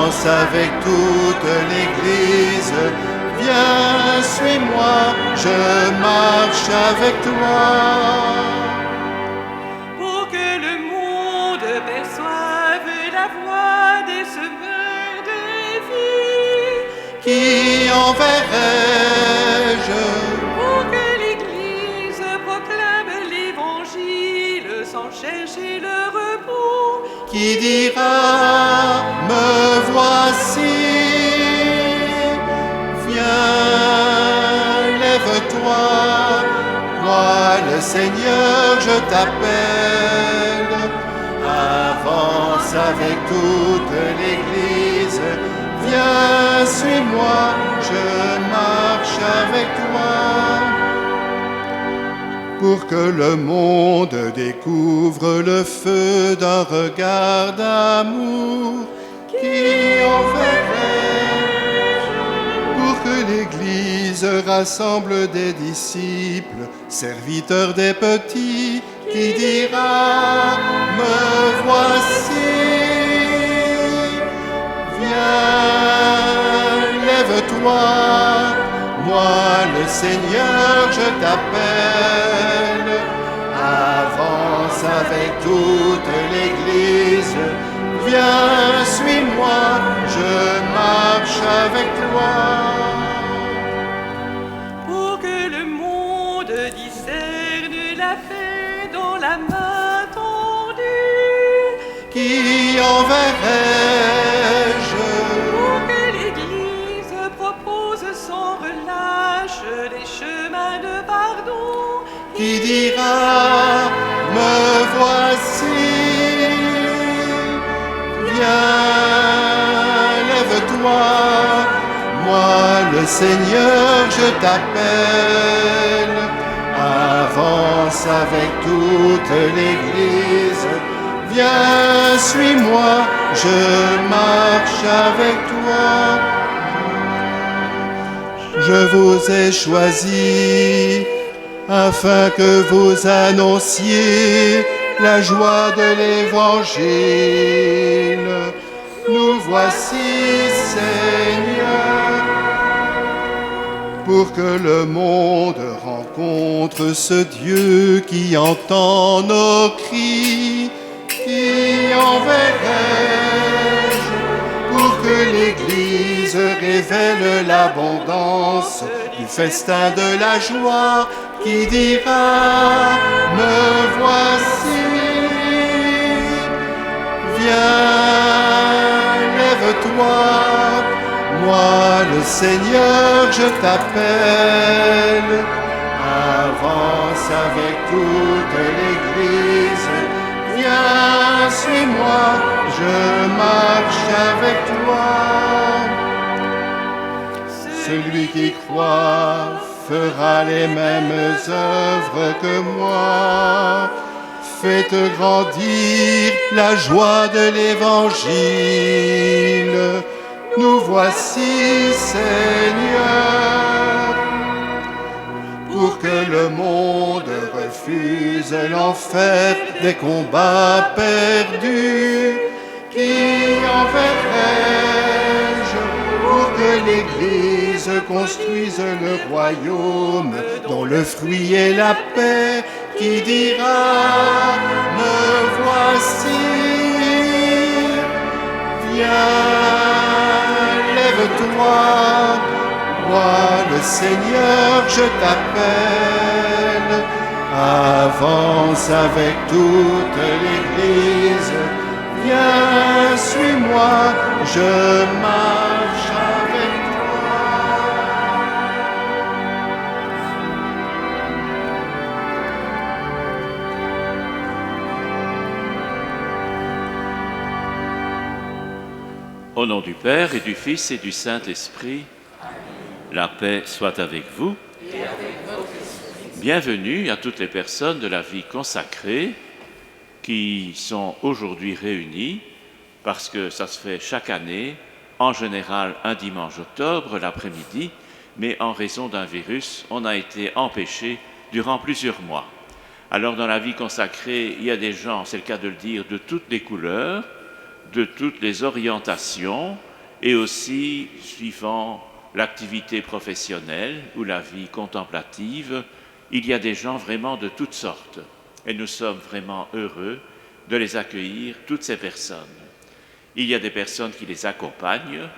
Avance avec toute l'Église, viens, suis-moi, je marche avec toi. Pour que le monde perçoive la voix des semeurs de vie, Qui enverrai-je? pour que l'Église proclame l'Évangile sans chercher le repos, Qui dira, me voici? Viens, lève-toi, moi le Seigneur, je t'appelle. Avance avec toute l'Église, viens, suis-moi, je marche avec toi. Pour que le monde découvre le feu d'un regard d'amour, qui enverrai-je? Pour que l'Église rassemble des disciples, serviteurs des petits, qui dira, me voici. Viens, lève-toi, moi le Seigneur, je t'appelle. Avance avec toute l'Église, viens, suis-moi, je marche avec toi. pour que le monde discerne la paix dans la main tendue, Qui enverrai-je? pour que l'Église propose sans relâche les chemins de pardon, Qui dira, me voici? Viens, lève-toi, moi le Seigneur, je t'appelle. Avance avec toute l'Église, viens, suis-moi, je marche avec toi. Je vous ai choisi afin que vous annonciez la joie de l'Évangile. Nous voici, Seigneur, pour que le monde rencontre ce Dieu qui entend nos cris. Qui enverrai-je? Pour que l'Église révèle l'abondance du festin de la joie, qui dira, me voici. Viens, lève-toi, moi le Seigneur, je t'appelle. Avance avec toute l'Église, viens, suis-moi, je marche avec toi. Celui qui croit fera les mêmes œuvres que moi. Faites grandir la joie de l'Évangile. Nous voici, Seigneur, pour que le monde refuse l'enfer des combats perdus. Qui enverrai-je? Pour que l'Église construise le royaume dont le fruit est la paix, qui dira, me voici. Viens, lève-toi, moi le Seigneur, je t'appelle. Avance avec toute l'Église, viens, suis-moi, je marche avec toi. Au nom du Père et du Fils et du Saint-Esprit, la paix soit avec vous. Bienvenue à toutes les personnes de la vie consacrée qui sont aujourd'hui réunies parce que ça se fait chaque année, en général un dimanche d'octobre l'après-midi, mais en raison d'un virus, on a été empêché durant plusieurs mois. Alors dans la vie consacrée, il y a des gens, c'est le cas de le dire, de toutes les couleurs, de toutes les orientations, et aussi suivant l'activité professionnelle ou la vie contemplative, il y a des gens vraiment de toutes sortes. Et nous sommes vraiment heureux de les accueillir, toutes ces personnes. Il y a des personnes qui les accompagnent.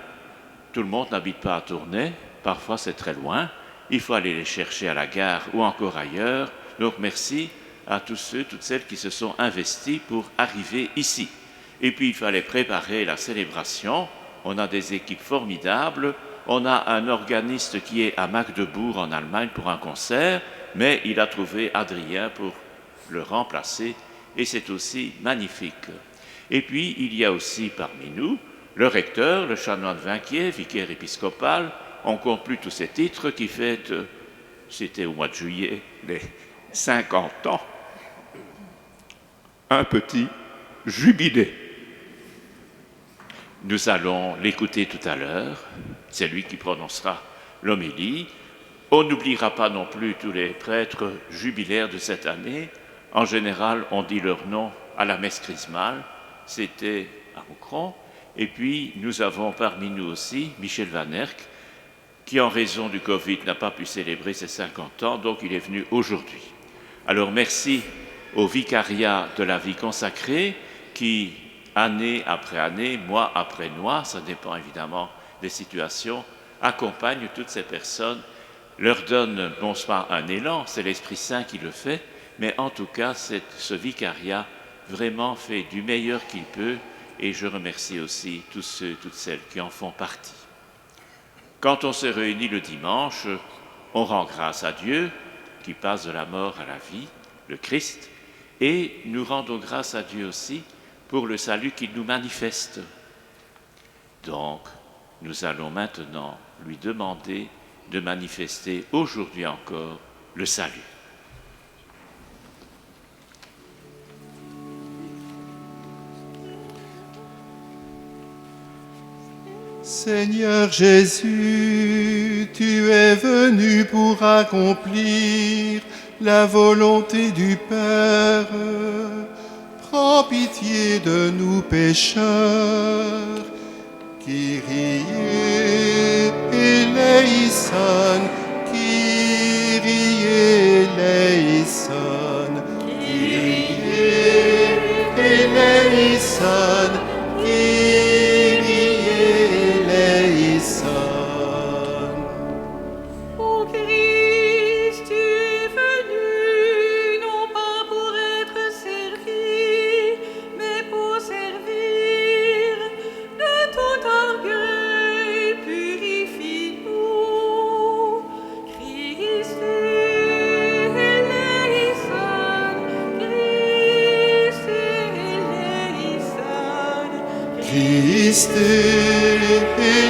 Tout le monde n'habite pas à Tournai, parfois c'est très loin. Il faut aller les chercher à la gare ou encore ailleurs. Donc merci à tous ceux, toutes celles qui se sont investis pour arriver ici. Et puis il fallait préparer la célébration. On a des équipes formidables. On a un organiste qui est à Magdebourg en Allemagne pour un concert, mais il a trouvé Adrien pour le remplacer et c'est aussi magnifique. Et puis il y a aussi parmi nous le recteur, le chanoine Vinquier, vicaire épiscopal, on ne compte plus tous ces titres qui fêtent, c'était au mois de juillet, les 50 ans, un petit jubilé. Nous allons l'écouter tout à l'heure, c'est lui qui prononcera l'homélie. On n'oubliera pas non plus tous les prêtres jubilaires de cette année. En général, on dit leur nom à la messe chrismale, c'était à Moucron. Et puis, nous avons parmi nous aussi Michel Van Erck, qui en raison du Covid n'a pas pu célébrer ses 50 ans, donc il est venu aujourd'hui. Alors merci au vicariat de la vie consacrée qui, année après année, mois après mois, ça dépend évidemment des situations, accompagne toutes ces personnes, leur donne non pas un élan, c'est l'Esprit Saint qui le fait, mais en tout cas, ce vicariat vraiment fait du meilleur qu'il peut, et je remercie aussi tous ceux, toutes celles qui en font partie. Quand on se réunit le dimanche, on rend grâce à Dieu, qui passe de la mort à la vie, le Christ, et nous rendons grâce à Dieu aussi pour le salut qu'il nous manifeste. Donc, nous allons maintenant lui demander de manifester aujourd'hui encore le salut. Seigneur Jésus, tu es venu pour accomplir la volonté du Père. Prends pitié de nous pécheurs. Kyrie eleison, Kyrie eleison, Kyrie eleison, Kyrie eleison. Ô Christ, tu es venu, non pas pour être servi, mais pour servir. De tout orgueil, purifie-nous. Christ eleison, Christ eleison, Christ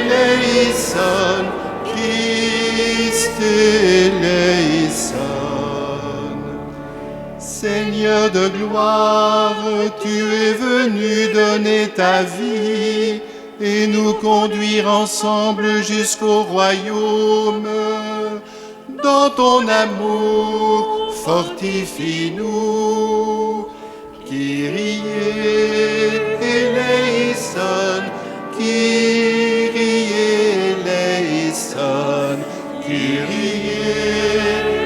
eleison, Christ eleison. Seigneur de gloire, tu es venu donner ta vie et nous conduire ensemble jusqu'au royaume. Dans ton amour, fortifie-nous. Kyrie eleison, Kyrie eleison, Kyrie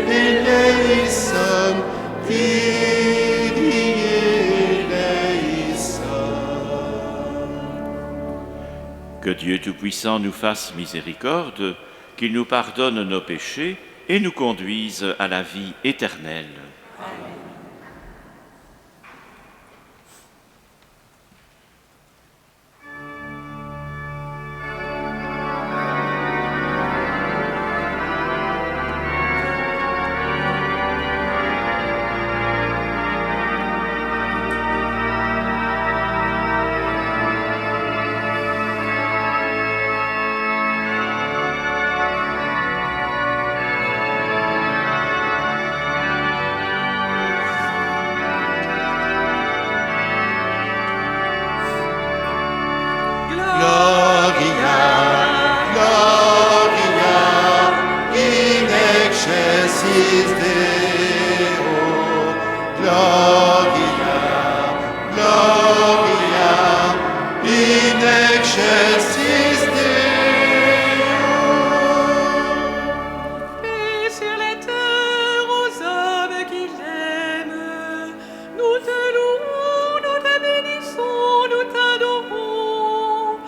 eleison, Kyrie eleison. Que Dieu Tout-Puissant nous fasse miséricorde, qu'il nous pardonne nos péchés et nous conduise à la vie éternelle. excelsis Deo. Paix sur la terre aux hommes qui l'aiment. Nous te louons, nous te bénissons, nous t'adorons.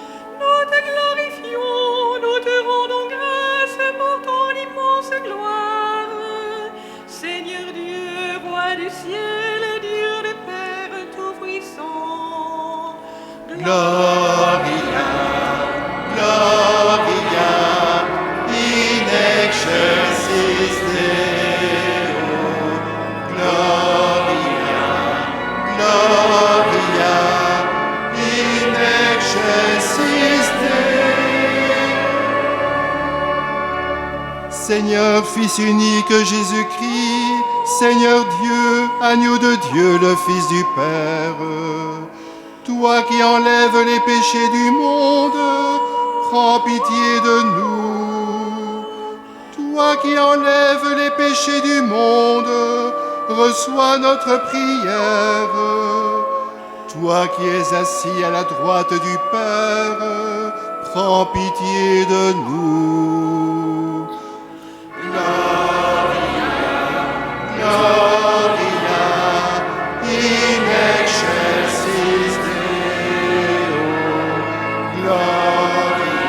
Nous te glorifions, nous te rendons grâce pour ton immense gloire. Seigneur Dieu, roi du ciel, Dieu de Père tout-puissant. Gloria, Gloria, in excelsis Deo. Gloria, Gloria, in excelsis Deo. Seigneur, Fils unique Jésus-Christ, Seigneur Dieu, agneau de Dieu, le Fils du Père, toi qui enlèves les péchés du monde, prends pitié de nous. Toi qui enlèves les péchés du monde, reçois notre prière. Toi qui es assis à la droite du Père, prends pitié de nous. Gloria, Gloria, in excelsis Deo. Gloria,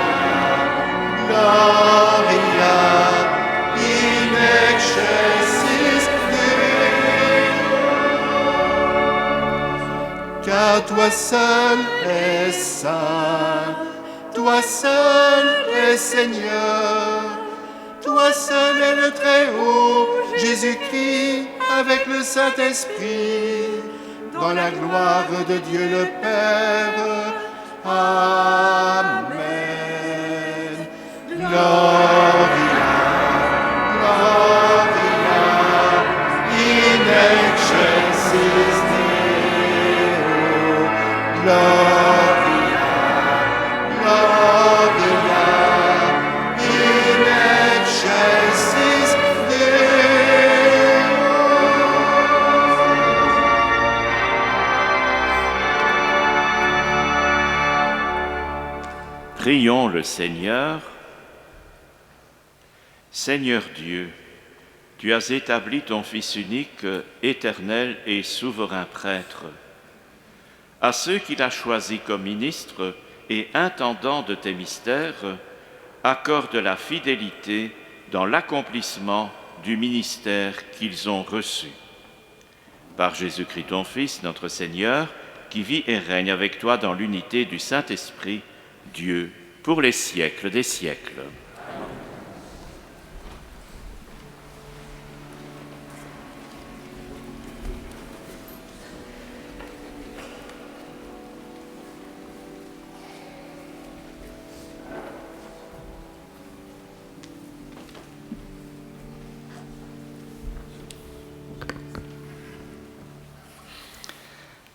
Gloria, in excelsis Deo. Car toi seul es saint, toi seul es Seigneur, toi seul est le Très-Haut, Jésus-Christ, avec le Saint-Esprit, dans la gloire de Dieu le Père. Amen. Gloria, Gloria, in excelsis Deo. Gloria, Gloria, in excelsis Deo. Prions le Seigneur. Seigneur Dieu, tu as établi ton Fils unique, éternel et souverain prêtre. À ceux qu'il a choisis comme ministres et intendants de tes mystères, accorde la fidélité dans l'accomplissement du ministère qu'ils ont reçu. Par Jésus-Christ ton Fils, notre Seigneur, qui vit et règne avec toi dans l'unité du Saint-Esprit, Dieu, pour les siècles des siècles.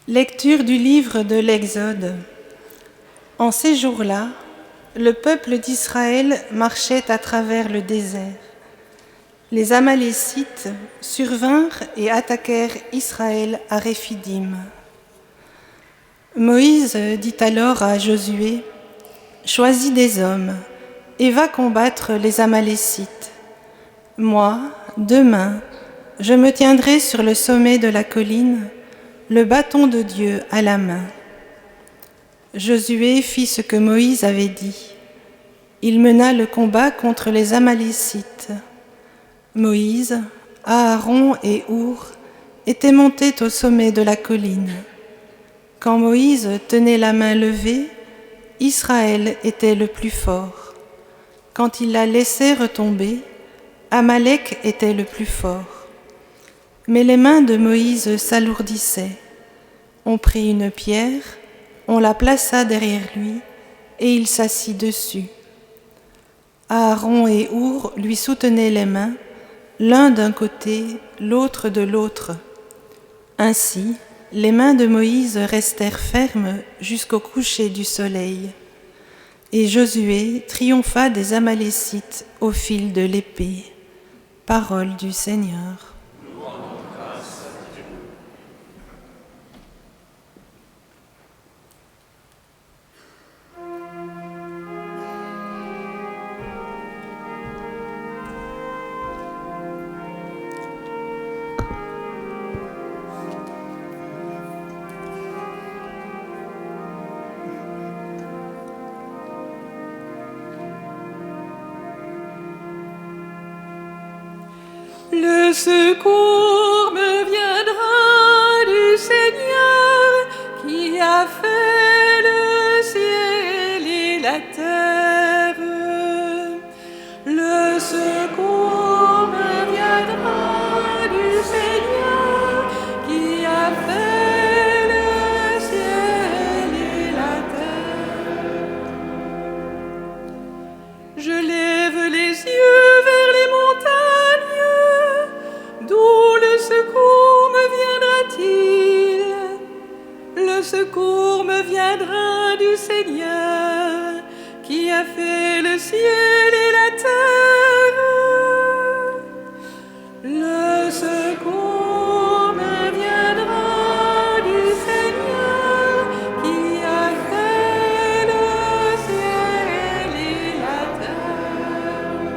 Lecture du livre de l'Exode. En ces jours-là, le peuple d'Israël marchait à travers le désert. Les Amalécites survinrent et attaquèrent Israël à Réphidim. Moïse dit alors à Josué, « Choisis des hommes et va combattre les Amalécites. Moi, demain, je me tiendrai sur le sommet de la colline, le bâton de Dieu à la main. » Josué fit ce que Moïse avait dit. Il mena le combat contre les Amalécites. Moïse, Aaron et Our étaient montés au sommet de la colline. Quand Moïse tenait la main levée, Israël était le plus fort. Quand il la laissait retomber, Amalek était le plus fort. Mais les mains de Moïse s'alourdissaient. On prit une pierre, on la plaça derrière lui, et il s'assit dessus. Aaron et Our lui soutenaient les mains, l'un d'un côté, l'autre de l'autre. Ainsi, les mains de Moïse restèrent fermes jusqu'au coucher du soleil. Et Josué triompha des Amalécites au fil de l'épée. Parole du Seigneur. Le secours me viendra du Seigneur qui a fait le ciel et la terre. Le secours me viendra du Seigneur qui a fait le ciel et la terre. Je lève les yeux vers les montagnes. D'où le secours me viendra-t-il? Le secours me viendra du Seigneur qui a fait le ciel et la terre. Le secours me viendra du Seigneur qui a fait le ciel et la terre.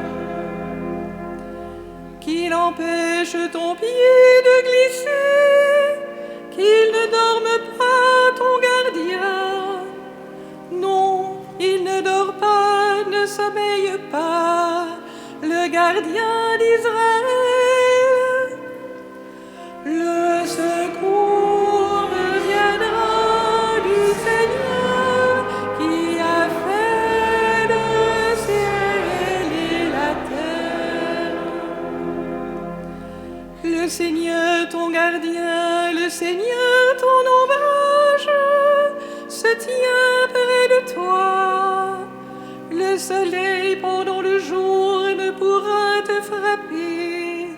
Qu'il empêche ton pied de glisser, qu'il ne dorme pas ton gardien. Non, il ne dort pas, ne sommeille pas, le gardien d'Israël. Le secours me viendra du Seigneur qui a fait le ciel et la terre. Le Seigneur ton gardien, le Seigneur ton ombrage, se tient près de toi. Le soleil pendant le jour ne pourra te frapper,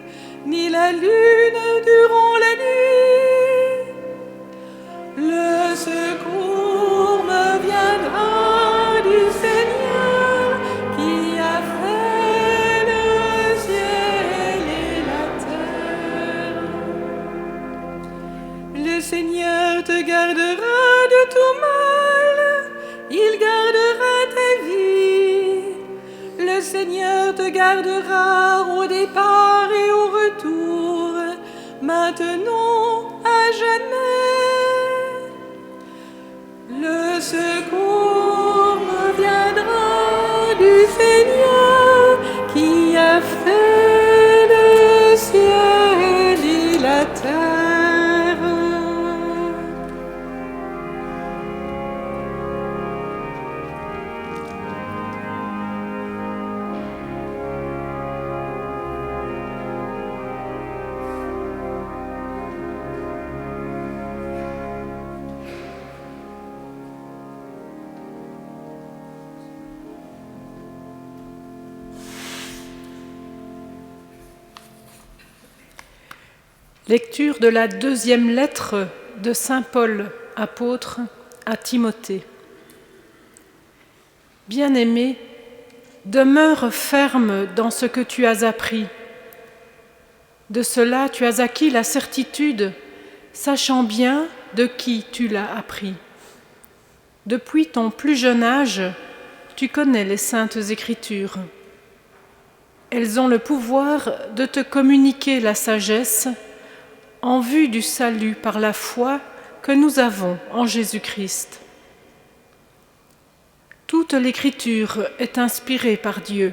ni la lune durant la nuit. Le secours me viendra du Seigneur qui a fait le ciel et la terre. Le Seigneur te gardera de tout mal, il gardera ta vie. Le Seigneur te gardera au départ et au retour, maintenant à jamais. Le secours me viendra du Seigneur qui a fait le ciel et la terre. Lecture de la deuxième lettre de saint Paul, apôtre, à Timothée. Bien-aimé, demeure ferme dans ce que tu as appris. De cela, tu as acquis la certitude, sachant bien de qui tu l'as appris. Depuis ton plus jeune âge, tu connais les saintes Écritures. Elles ont le pouvoir de te communiquer la sagesse en vue du salut par la foi que nous avons en Jésus-Christ. Toute l'Écriture est inspirée par Dieu.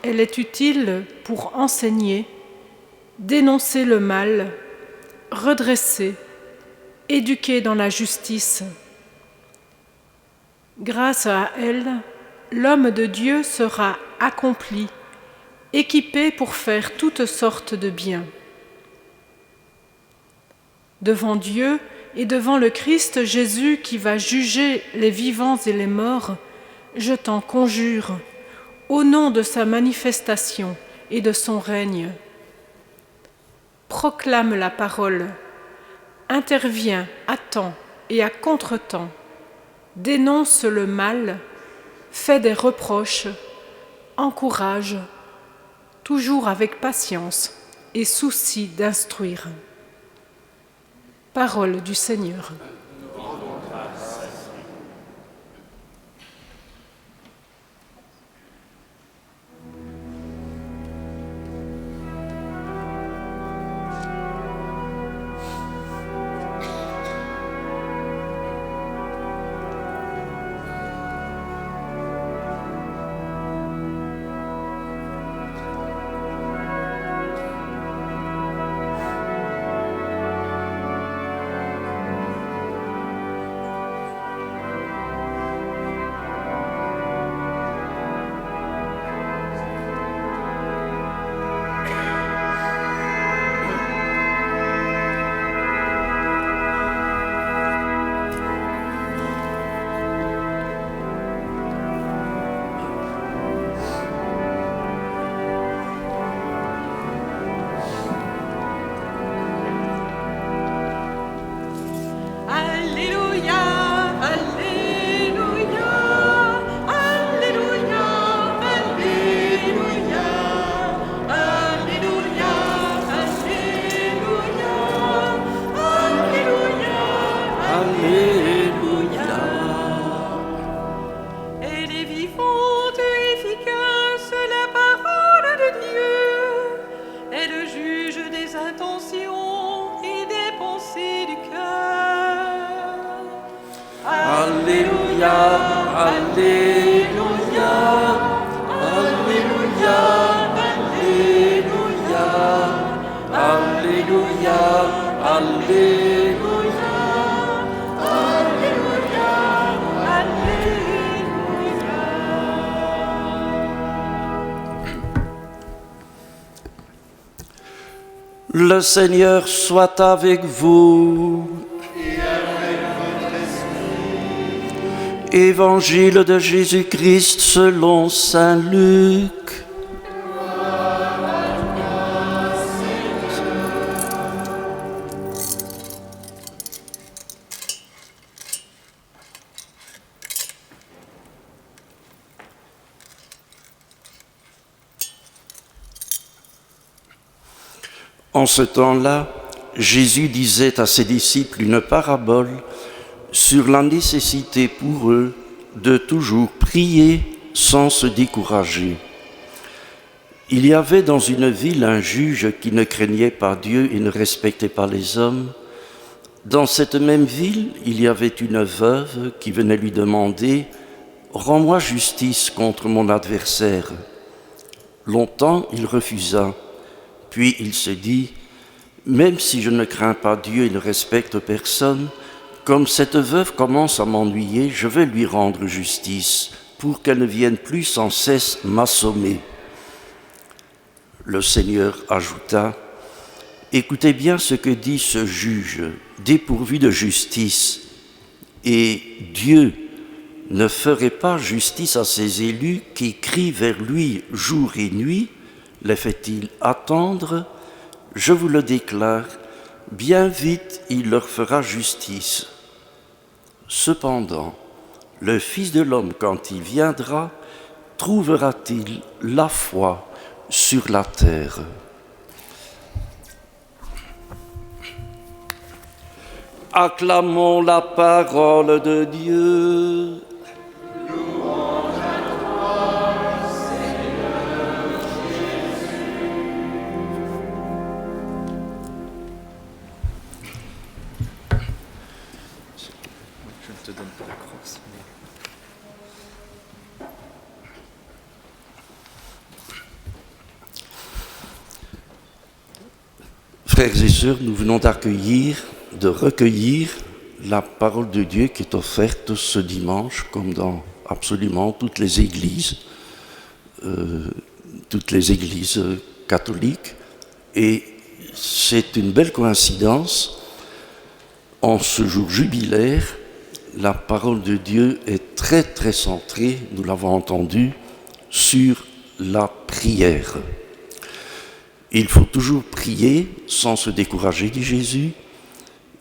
Elle est utile pour enseigner, dénoncer le mal, redresser, éduquer dans la justice. Grâce à elle, l'homme de Dieu sera accompli, équipé pour faire toutes sortes de biens. Devant Dieu et devant le Christ Jésus qui va juger les vivants et les morts, je t'en conjure, au nom de sa manifestation et de son règne. Proclame la parole, interviens à temps et à contre-temps, dénonce le mal, fais des reproches, encourage, toujours avec patience et souci d'instruire. Parole du Seigneur. Alléluia, Alléluia, Alléluia, Alléluia, Alléluia, Alléluia, Alléluia. Le Seigneur soit avec vous. Évangile de Jésus-Christ selon saint Luc. En ce temps-là, Jésus disait à ses disciples une parabole sur la nécessité pour eux de toujours prier sans se décourager. Il y avait dans une ville un juge qui ne craignait pas Dieu et ne respectait pas les hommes. Dans cette même ville, il y avait une veuve qui venait lui demander « Rends-moi justice contre mon adversaire ». Longtemps, il refusa. Puis il se dit « Même si je ne crains pas Dieu et ne respecte personne, comme cette veuve commence à m'ennuyer, je vais lui rendre justice pour qu'elle ne vienne plus sans cesse m'assommer. » Le Seigneur ajouta « Écoutez bien ce que dit ce juge, dépourvu de justice. Et Dieu ne ferait pas justice à ses élus qui crient vers lui jour et nuit? Les fait-il attendre? Je vous le déclare, bien vite il leur fera justice. Cependant, le Fils de l'homme, quand il viendra, trouvera-t-il la foi sur la terre? Acclamons la parole de Dieu. Louange à toi, Seigneur Jésus. Je ne te donne pas la croix. Frères et sœurs, nous venons de recueillir la parole de Dieu qui est offerte ce dimanche, comme dans absolument toutes les églises catholiques. Et c'est une belle coïncidence. En ce jour jubilaire, la parole de Dieu est très très centrée, nous l'avons entendu, sur la prière. Il faut toujours prier sans se décourager, dit Jésus.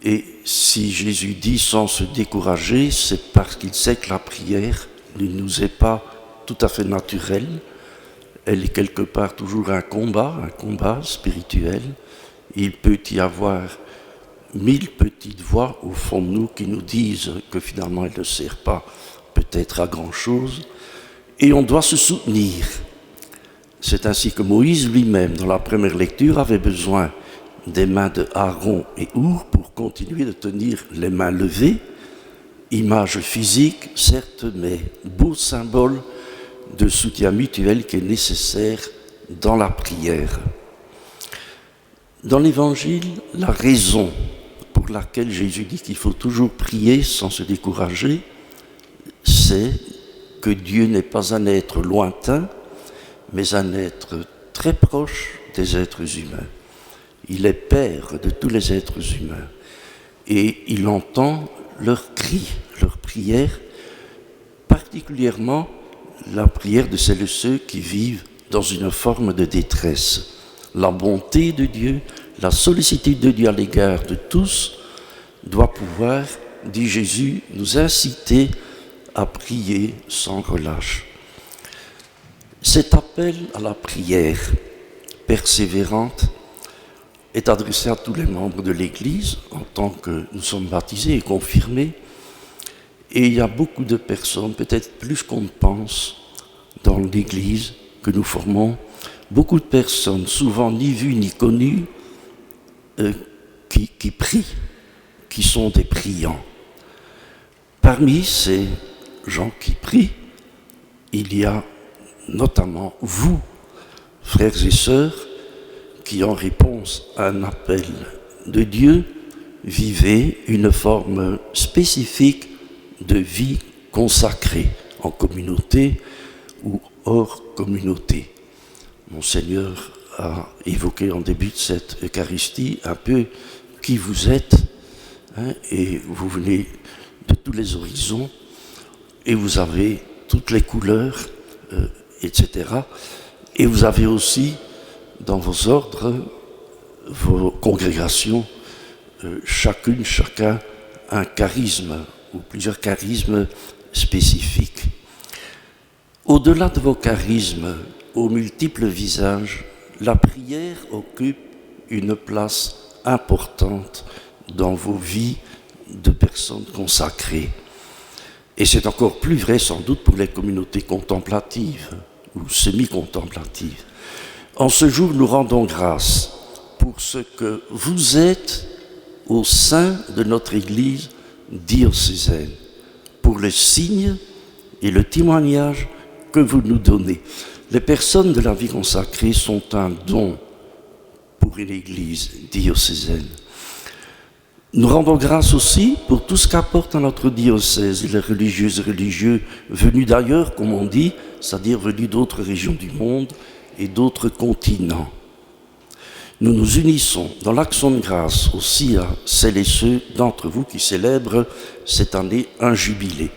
Et si Jésus dit sans se décourager, c'est parce qu'il sait que la prière ne nous est pas tout à fait naturelle. Elle est quelque part toujours un combat spirituel. Il peut y avoir 1000 petites voix au fond de nous qui nous disent que finalement elle ne sert pas peut-être à grand-chose. Et on doit se soutenir. C'est ainsi que Moïse lui-même, dans la première lecture, avait besoin des mains de Aaron et Our pour continuer de tenir les mains levées, image physique certes, mais beau symbole de soutien mutuel qui est nécessaire dans la prière. Dans l'Évangile, la raison pour laquelle Jésus dit qu'il faut toujours prier sans se décourager, c'est que Dieu n'est pas un être lointain, mais un être très proche des êtres humains. Il est Père de tous les êtres humains et il entend leurs cris, leurs prières, particulièrement la prière de celles et ceux qui vivent dans une forme de détresse. La bonté de Dieu, la sollicitude de Dieu à l'égard de tous doit pouvoir, dit Jésus, nous inciter à prier sans relâche. Cet appel à la prière persévérante est adressé à tous les membres de l'Église en tant que nous sommes baptisés et confirmés. Et il y a beaucoup de personnes, peut-être plus qu'on ne pense, dans l'Église que nous formons, beaucoup de personnes, souvent ni vues ni connues, qui prient, qui sont des priants. Parmi ces gens qui prient, il y a notamment vous, frères et sœurs, qui en réponse à un appel de Dieu, vivez une forme spécifique de vie consacrée en communauté ou hors communauté. Monseigneur a évoqué en début de cette Eucharistie un peu qui vous êtes, hein, et vous venez de tous les horizons et vous avez toutes les couleurs, etc. Et vous avez aussi dans vos ordres, vos congrégations, chacun un charisme ou plusieurs charismes spécifiques. Au-delà de vos charismes, aux multiples visages, la prière occupe une place importante dans vos vies de personnes consacrées. Et c'est encore plus vrai sans doute pour les communautés contemplatives ou semi-contemplatives. En ce jour, nous rendons grâce pour ce que vous êtes au sein de notre Église diocésaine, pour le signe et le témoignage que vous nous donnez. Les personnes de la vie consacrée sont un don pour une Église diocésaine. Nous rendons grâce aussi pour tout ce qu'apportent à notre diocèse les religieuses et religieux venus d'ailleurs, comme on dit, c'est-à-dire venus d'autres régions du monde et d'autres continents. Nous nous unissons dans l'action de grâce aussi à celles et ceux d'entre vous qui célèbrent cette année un jubilé.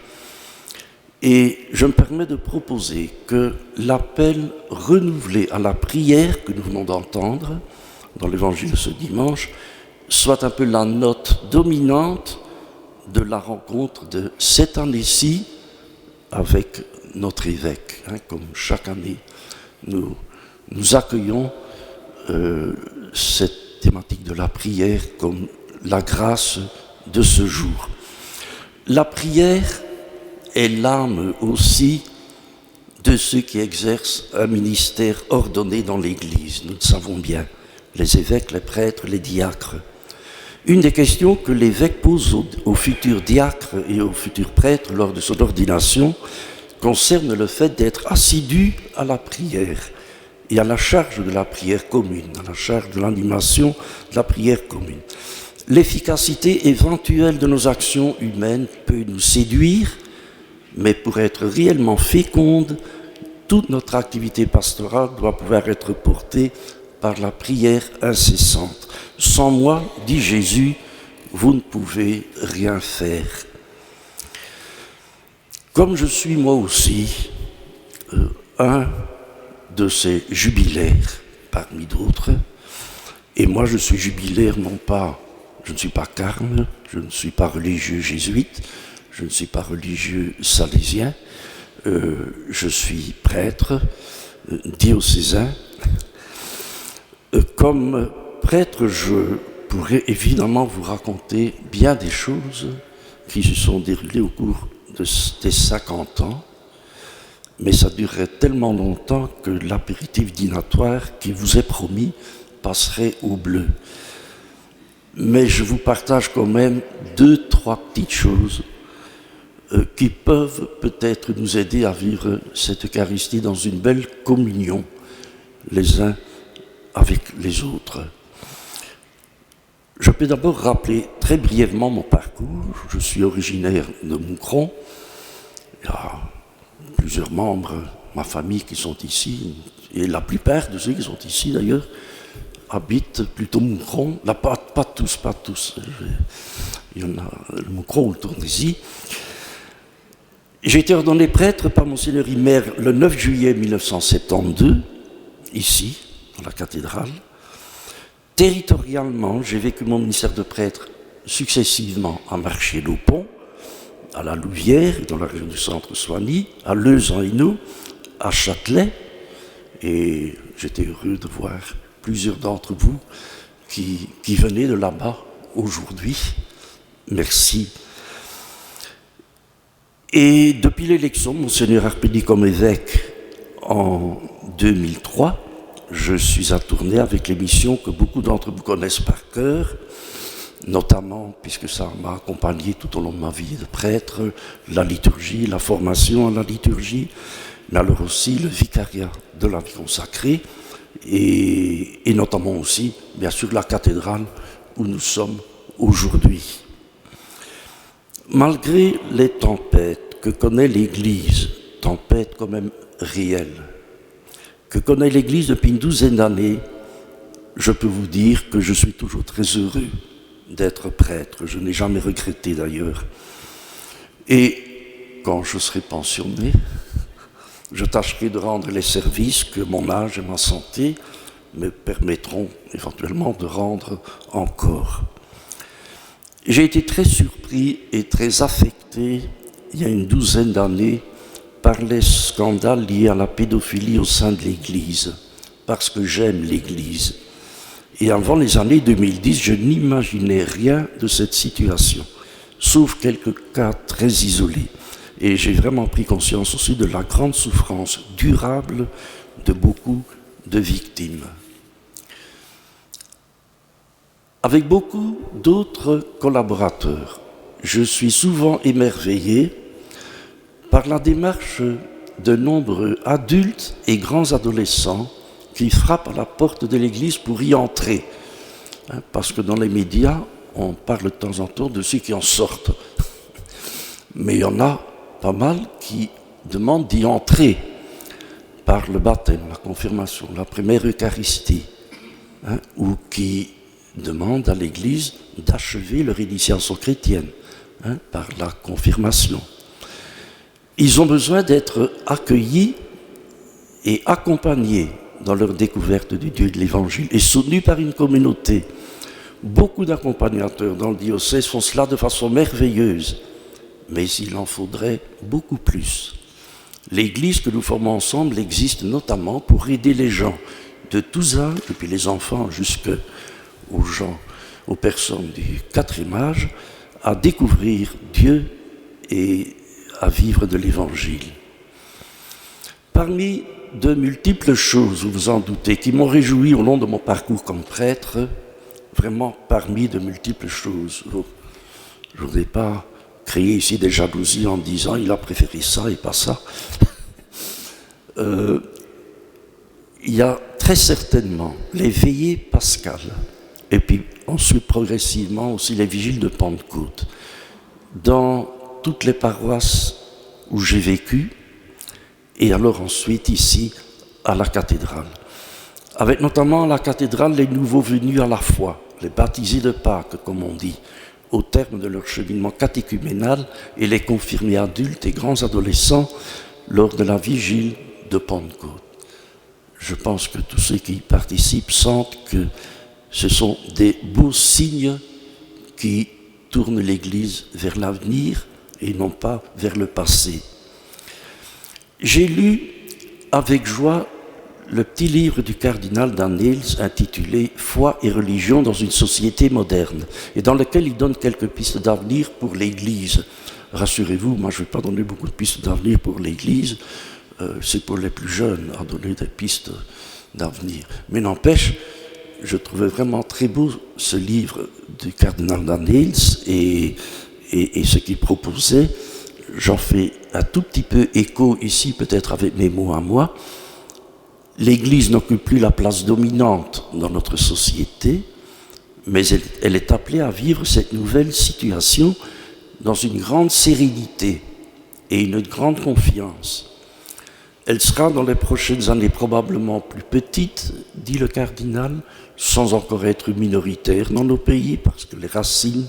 Et je me permets de proposer que l'appel renouvelé à la prière que nous venons d'entendre dans l'évangile de ce dimanche soit un peu la note dominante de la rencontre de cette année-ci avec notre évêque. Comme chaque année, nous accueillons cette thématique de la prière comme la grâce de ce jour. La prière est l'âme aussi de ceux qui exercent un ministère ordonné dans l'Église. Nous le savons bien, les évêques, les prêtres, les diacres. Une des questions que l'évêque pose aux futurs diacres et aux futurs prêtres lors de son ordination concerne le fait d'être assidu à la prière et à la charge de la prière commune, à la charge de l'animation de la prière commune. L'efficacité éventuelle de nos actions humaines peut nous séduire, mais pour être réellement féconde, toute notre activité pastorale doit pouvoir être portée par la prière incessante. Sans moi, dit Jésus, vous ne pouvez rien faire. Comme je suis moi aussi un de ces jubilaires parmi d'autres, et moi je suis jubilaire non pas, je ne suis pas carme, je ne suis pas religieux jésuite, je ne suis pas religieux salésien, je suis prêtre diocésain. Comme prêtre, je pourrais évidemment vous raconter bien des choses qui se sont déroulées au cours des 50 ans, mais ça durerait tellement longtemps que l'apéritif dînatoire qui vous est promis passerait au bleu. Mais je vous partage quand même 2-3 petites choses qui peuvent peut-être nous aider à vivre cette Eucharistie dans une belle communion, les uns avec les autres. Je peux d'abord rappeler très brièvement mon parcours. Je suis originaire de Moucron. Il y a plusieurs membres de ma famille qui sont ici, et la plupart de ceux qui sont ici d'ailleurs habitent plutôt Moucron. Là, pas tous. Il y en a le Moucron ou le Tournaisis. J'ai été ordonné prêtre par Monseigneur Imer le 9 juillet 1972, ici, dans la cathédrale. Territorialement, j'ai vécu mon ministère de prêtre successivement à Marchier-Laupont, à la Louvière, dans la région du Centre-Soigny, à Leuze-en-Hainaut, à Châtelet, et j'étais heureux de voir plusieurs d'entre vous qui venaient de là-bas aujourd'hui. Merci. Et depuis l'élection de Monseigneur Arpédy comme évêque en 2003, je suis à tourner avec l'émission que beaucoup d'entre vous connaissent par cœur, notamment, puisque ça m'a accompagné tout au long de ma vie de prêtre, la liturgie, la formation à la liturgie, mais alors aussi le vicariat de la vie consacrée, et notamment aussi, bien sûr, la cathédrale où nous sommes aujourd'hui. Malgré les tempêtes que connaît l'Église, tempêtes quand même réelles, que connaît l'Église depuis une douzaine d'années, je peux vous dire que je suis toujours très heureux d'être prêtre. Je n'ai jamais regretté d'ailleurs. Et quand je serai pensionné, je tâcherai de rendre les services que mon âge et ma santé me permettront éventuellement de rendre encore. J'ai été très surpris et très affecté il y a une douzaine d'années par les scandales liés à la pédophilie au sein de l'Église, parce que j'aime l'Église. Et avant les années 2010, je n'imaginais rien de cette situation, sauf quelques cas très isolés. Et j'ai vraiment pris conscience aussi de la grande souffrance durable de beaucoup de victimes. Avec beaucoup d'autres collaborateurs, je suis souvent émerveillé par la démarche de nombreux adultes et grands adolescents qui frappent à la porte de l'Église pour y entrer. Parce que dans les médias, on parle de temps en temps de ceux qui en sortent. Mais il y en a pas mal qui demandent d'y entrer par le baptême, la confirmation, la première Eucharistie, ou qui demandent à l'Église d'achever leur initiation chrétienne par la confirmation. Ils ont besoin d'être accueillis et accompagnés dans leur découverte du Dieu de l'Évangile et soutenus par une communauté. Beaucoup d'accompagnateurs dans le diocèse font cela de façon merveilleuse, mais il en faudrait beaucoup plus. L'Église que nous formons ensemble existe notamment pour aider les gens de tous âges, depuis les enfants jusqu'aux gens, aux personnes du 4e âge, à découvrir Dieu et à vivre de l'Évangile. Parmi de multiples choses, vous vous en doutez, qui m'ont réjoui au long de mon parcours comme prêtre, vraiment parmi de multiples choses. Je ne voudrais pas créer ici des jalousies en disant il a préféré ça et pas ça. Il y a très certainement les veillées pascales, et puis ensuite progressivement aussi les vigiles de Pentecôte. Dans toutes les paroisses où j'ai vécu, et alors ensuite ici à la cathédrale. Avec notamment à la cathédrale les nouveaux venus à la foi, les baptisés de Pâques comme on dit, au terme de leur cheminement catéchuménal, et les confirmés adultes et grands adolescents lors de la vigile de Pentecôte. Je pense que tous ceux qui y participent sentent que ce sont des beaux signes qui tournent l'Église vers l'avenir et non pas vers le passé. J'ai lu avec joie le petit livre du cardinal Danneels intitulé « Foi et religion dans une société moderne » et dans lequel il donne quelques pistes d'avenir pour l'Église. Rassurez-vous, moi je ne vais pas donner beaucoup de pistes d'avenir pour l'Église, c'est pour les plus jeunes à donner des pistes d'avenir. Mais n'empêche, je trouvais vraiment très beau ce livre du cardinal Danneels et ce qu'il proposait. J'en fais un tout petit peu écho ici, peut-être avec mes mots à moi. L'Église n'occupe plus la place dominante dans notre société, mais elle est appelée à vivre cette nouvelle situation dans une grande sérénité et une grande confiance. Elle sera dans les prochaines années probablement plus petite, dit le cardinal, sans encore être minoritaire dans nos pays, parce que les racines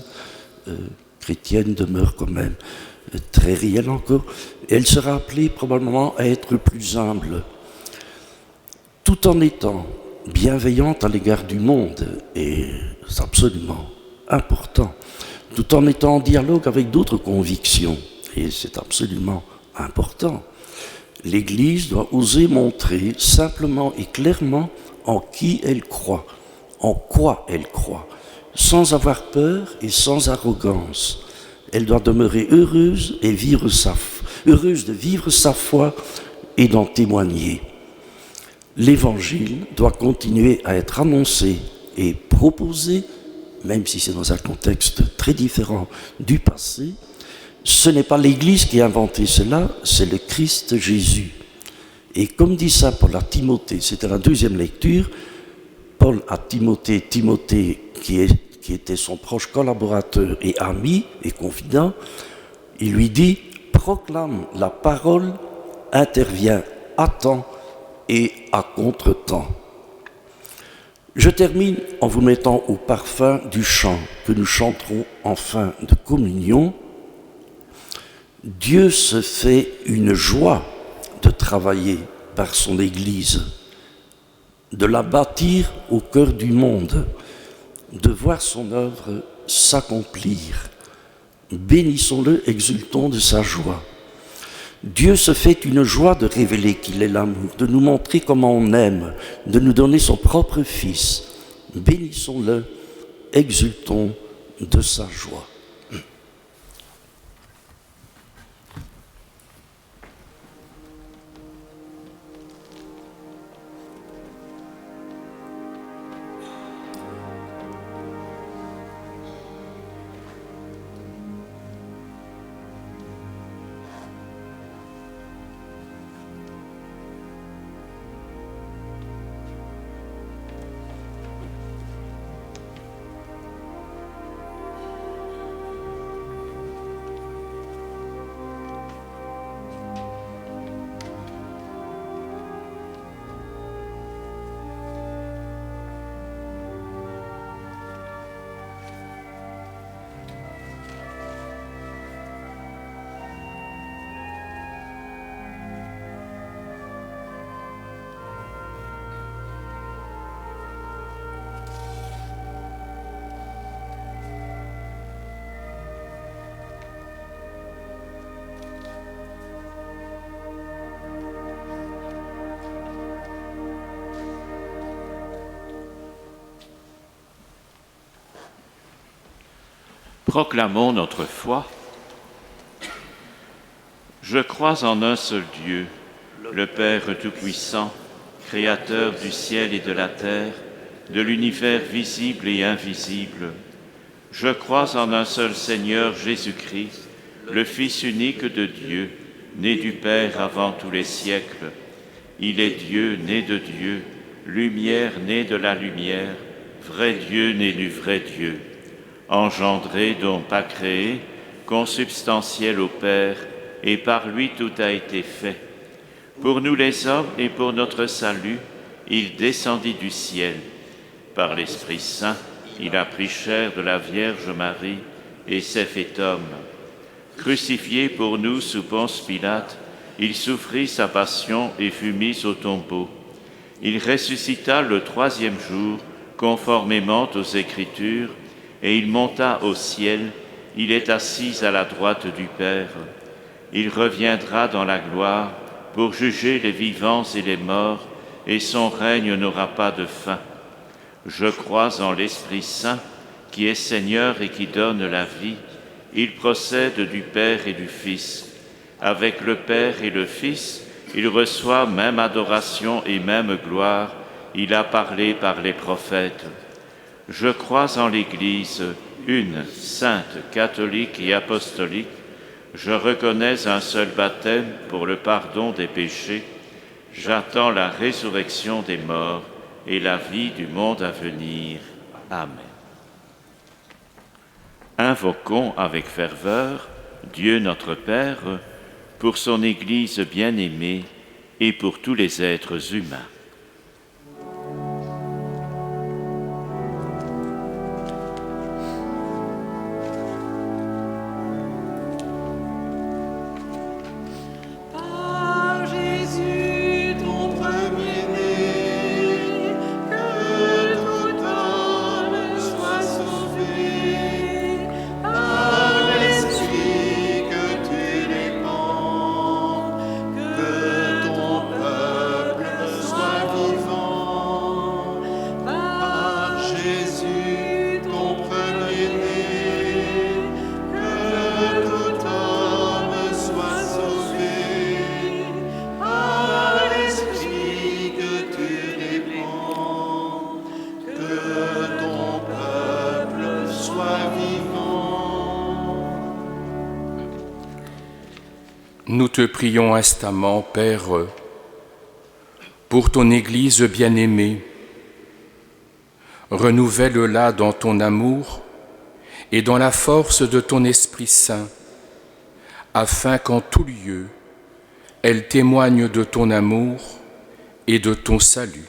chrétiennes demeurent quand même très réelle encore, et elle sera appelée probablement à être plus humble, tout en étant bienveillante à l'égard du monde, et c'est absolument important, tout en étant en dialogue avec d'autres convictions, et c'est absolument important. L'Église doit oser montrer simplement et clairement en qui elle croit, en quoi elle croit, sans avoir peur et sans arrogance. Elle doit demeurer heureuse de vivre sa foi et d'en témoigner. L'Évangile doit continuer à être annoncé et proposé même si c'est dans un contexte très différent du passé, ce n'est pas l'Église qui a inventé cela, c'est le Christ Jésus. Et comme dit saint Paul à Timothée, c'était la deuxième lecture, Paul à Timothée qui était son proche collaborateur et ami et confident, il lui dit « Proclame la parole, intervient à temps et à contre-temps ». Je termine en vous mettant au parfum du chant que nous chanterons en fin de communion. Dieu se fait une joie de travailler par son Église, de la bâtir au cœur du monde, de voir son œuvre s'accomplir. Bénissons-le, exultons de sa joie. Dieu se fait une joie de révéler qu'il est l'amour, de nous montrer comment on aime, de nous donner son propre Fils. Bénissons-le, exultons de sa joie. Proclamons notre foi. Je crois en un seul Dieu, le Père Tout-Puissant, Créateur du ciel et de la terre, de l'univers visible et invisible. Je crois en un seul Seigneur Jésus-Christ, le Fils unique de Dieu, né du Père avant tous les siècles. Il est Dieu né de Dieu, lumière née de la lumière, vrai Dieu né du vrai Dieu. Engendré, donc pas créé, consubstantiel au Père, et par lui tout a été fait. Pour nous les hommes et pour notre salut, il descendit du ciel. Par l'Esprit Saint, il a pris chair de la Vierge Marie et s'est fait homme. Crucifié pour nous sous Ponce Pilate, il souffrit sa passion et fut mis au tombeau. Il ressuscita le troisième jour, conformément aux Écritures, et il monta au ciel, il est assis à la droite du Père. Il reviendra dans la gloire pour juger les vivants et les morts, et son règne n'aura pas de fin. Je crois en l'Esprit Saint, qui est Seigneur et qui donne la vie. Il procède du Père et du Fils. Avec le Père et le Fils, il reçoit même adoration et même gloire. Il a parlé par les prophètes. Je crois en l'Église, une, sainte, catholique et apostolique. Je reconnais un seul baptême pour le pardon des péchés. J'attends la résurrection des morts et la vie du monde à venir. Amen. Invoquons avec ferveur Dieu notre Père pour son Église bien-aimée et pour tous les êtres humains. Que ton peuple soit Nous te prions instamment, Père, pour ton Église bien-aimée. Renouvelle-la dans ton amour et dans la force de ton Esprit Saint, afin qu'en tout lieu, elle témoigne de ton amour et de ton salut.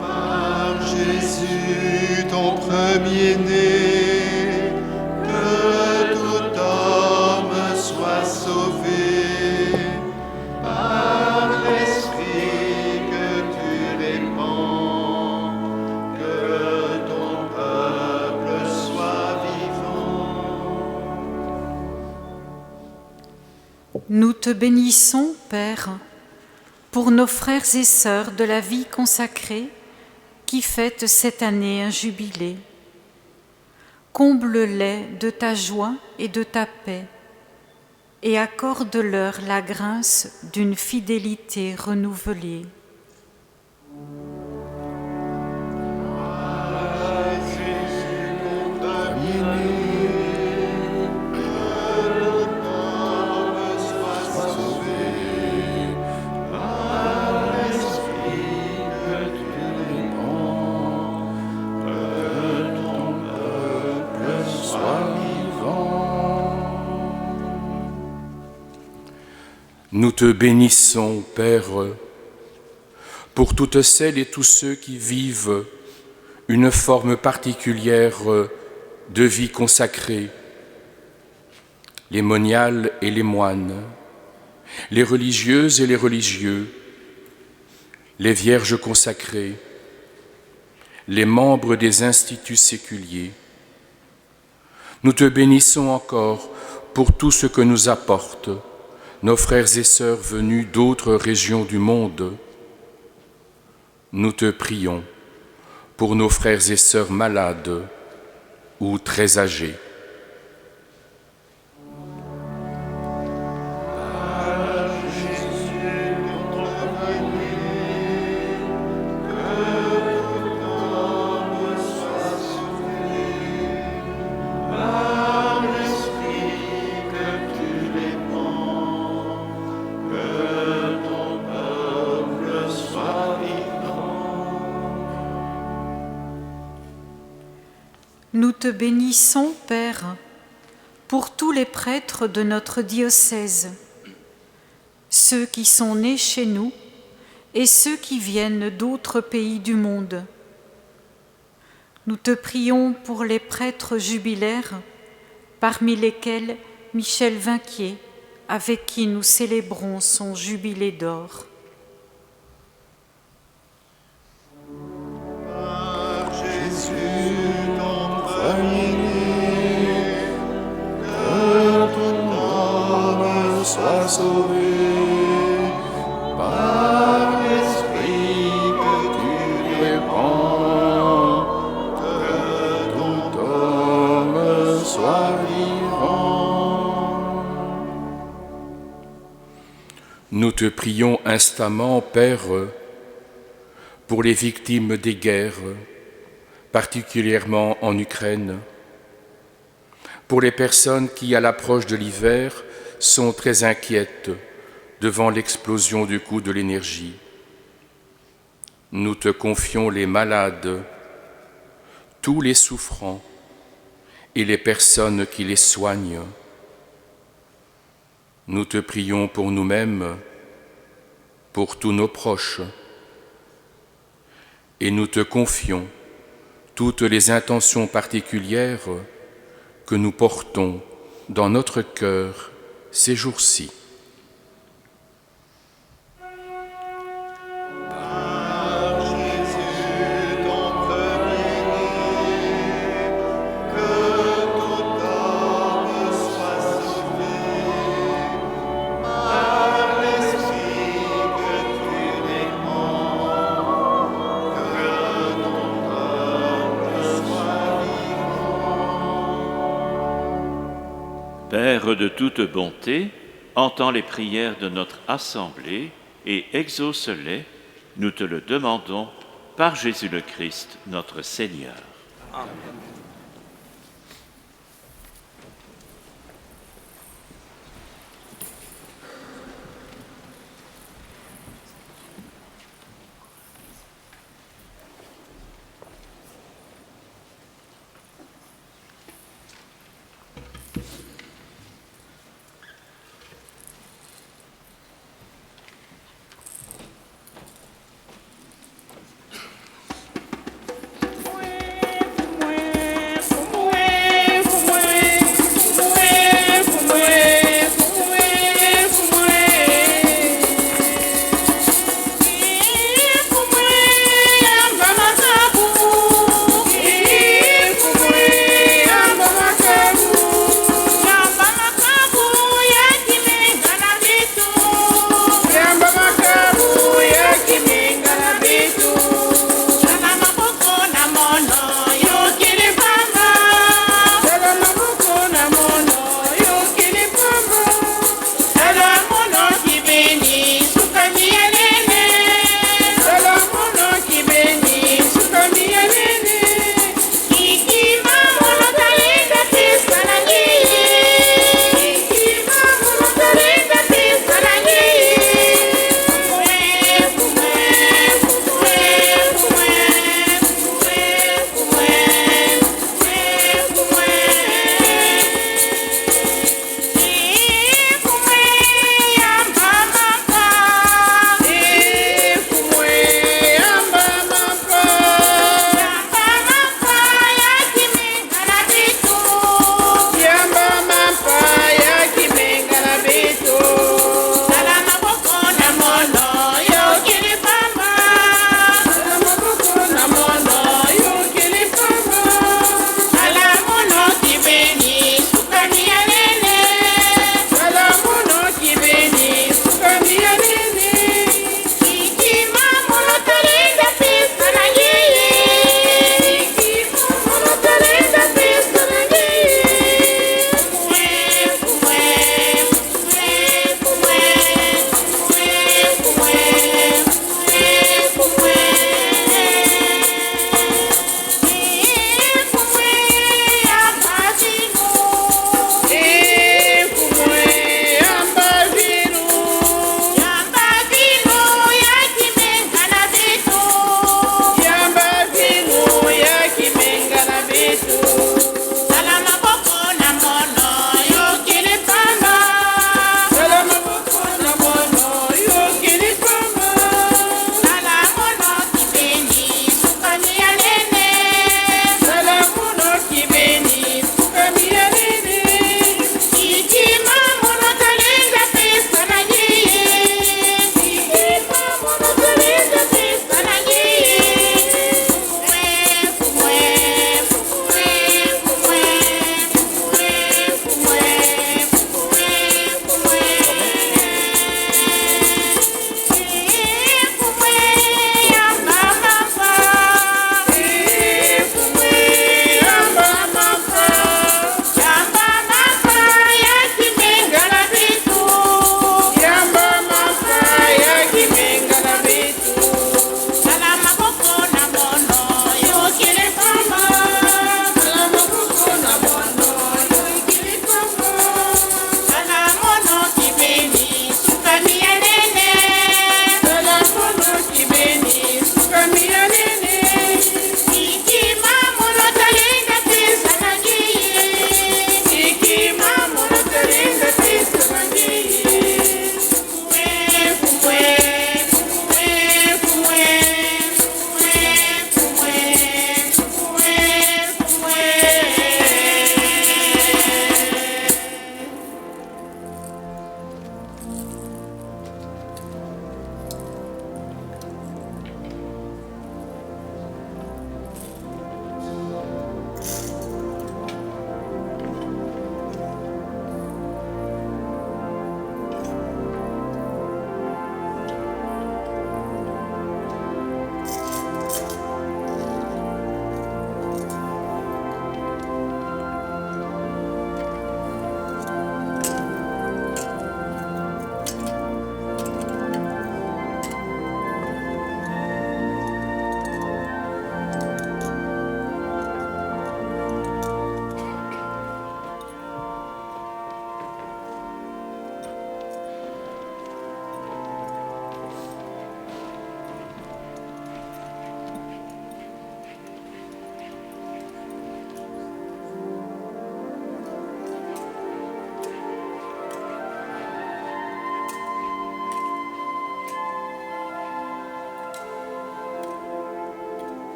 Par Jésus, ton premier-né, que tout homme soit sauvé. Par l'Esprit que tu répands, que ton peuple soit vivant. Nous te bénissons, Père, pour nos frères et sœurs de la vie consacrée qui fêtent cette année un jubilé. Comble-les de ta joie et de ta paix et accorde-leur la grâce d'une fidélité renouvelée. Nous te bénissons, Père, pour toutes celles et tous ceux qui vivent une forme particulière de vie consacrée, les moniales et les moines, les religieuses et les religieux, les vierges consacrées, les membres des instituts séculiers. Nous te bénissons encore pour tout ce que nous apportent nos frères et sœurs venus d'autres régions du monde. Nous te prions pour nos frères et sœurs malades ou très âgés. Nous te bénissons, Père, pour tous les prêtres de notre diocèse, ceux qui sont nés chez nous et ceux qui viennent d'autres pays du monde. Nous te prions pour les prêtres jubilaires, parmi lesquels Michel Vinquier, avec qui nous célébrons son jubilé d'or. Par Jésus, ton premier-né, que tout homme soit sauvé. Par l'Esprit que tu répands, que tout homme soit vivant. Nous te prions instamment, Père, pour les victimes des guerres, particulièrement en Ukraine, pour les personnes qui, à l'approche de l'hiver, sont très inquiètes devant l'explosion du coût de l'énergie. Nous te confions les malades, tous les souffrants et les personnes qui les soignent. Nous te prions pour nous-mêmes, pour tous nos proches, et nous te confions toutes les intentions particulières que nous portons dans notre cœur ces jours-ci. Par Jésus, ton premier-né, que tout homme soit sauvé. Par l'Esprit que tu répands, que ton peuple soit vivant. Père de toute bonté, entends les prières de notre assemblée et exauce-les, nous te le demandons par Jésus le Christ, notre Seigneur. Amen.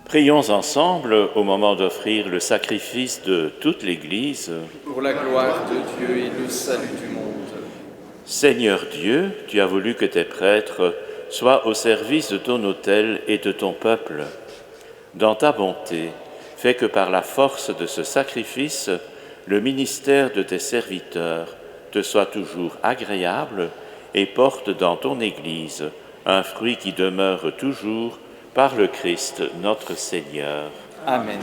Prions ensemble au moment d'offrir le sacrifice de toute l'Église. Pour la gloire de Dieu et le salut du monde. Seigneur Dieu, tu as voulu que tes prêtres soient au service de ton autel et de ton peuple. Dans ta bonté, fais que par la force de ce sacrifice, le ministère de tes serviteurs te soit toujours agréable et porte dans ton Église un fruit qui demeure toujours par le Christ notre Seigneur. Amen.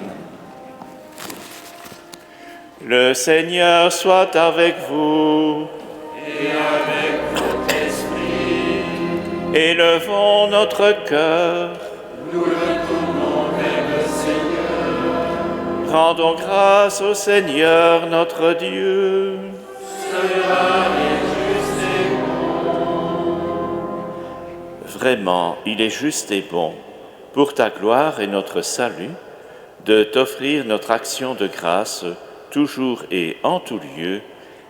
Le Seigneur soit avec vous. Et avec votre esprit. Élevons notre cœur. Nous le tournons vers le Seigneur. Rendons grâce au Seigneur notre Dieu. Cela est juste et bon. Vraiment, il est juste et bon, pour ta gloire et notre salut, de t'offrir notre action de grâce, toujours et en tout lieu,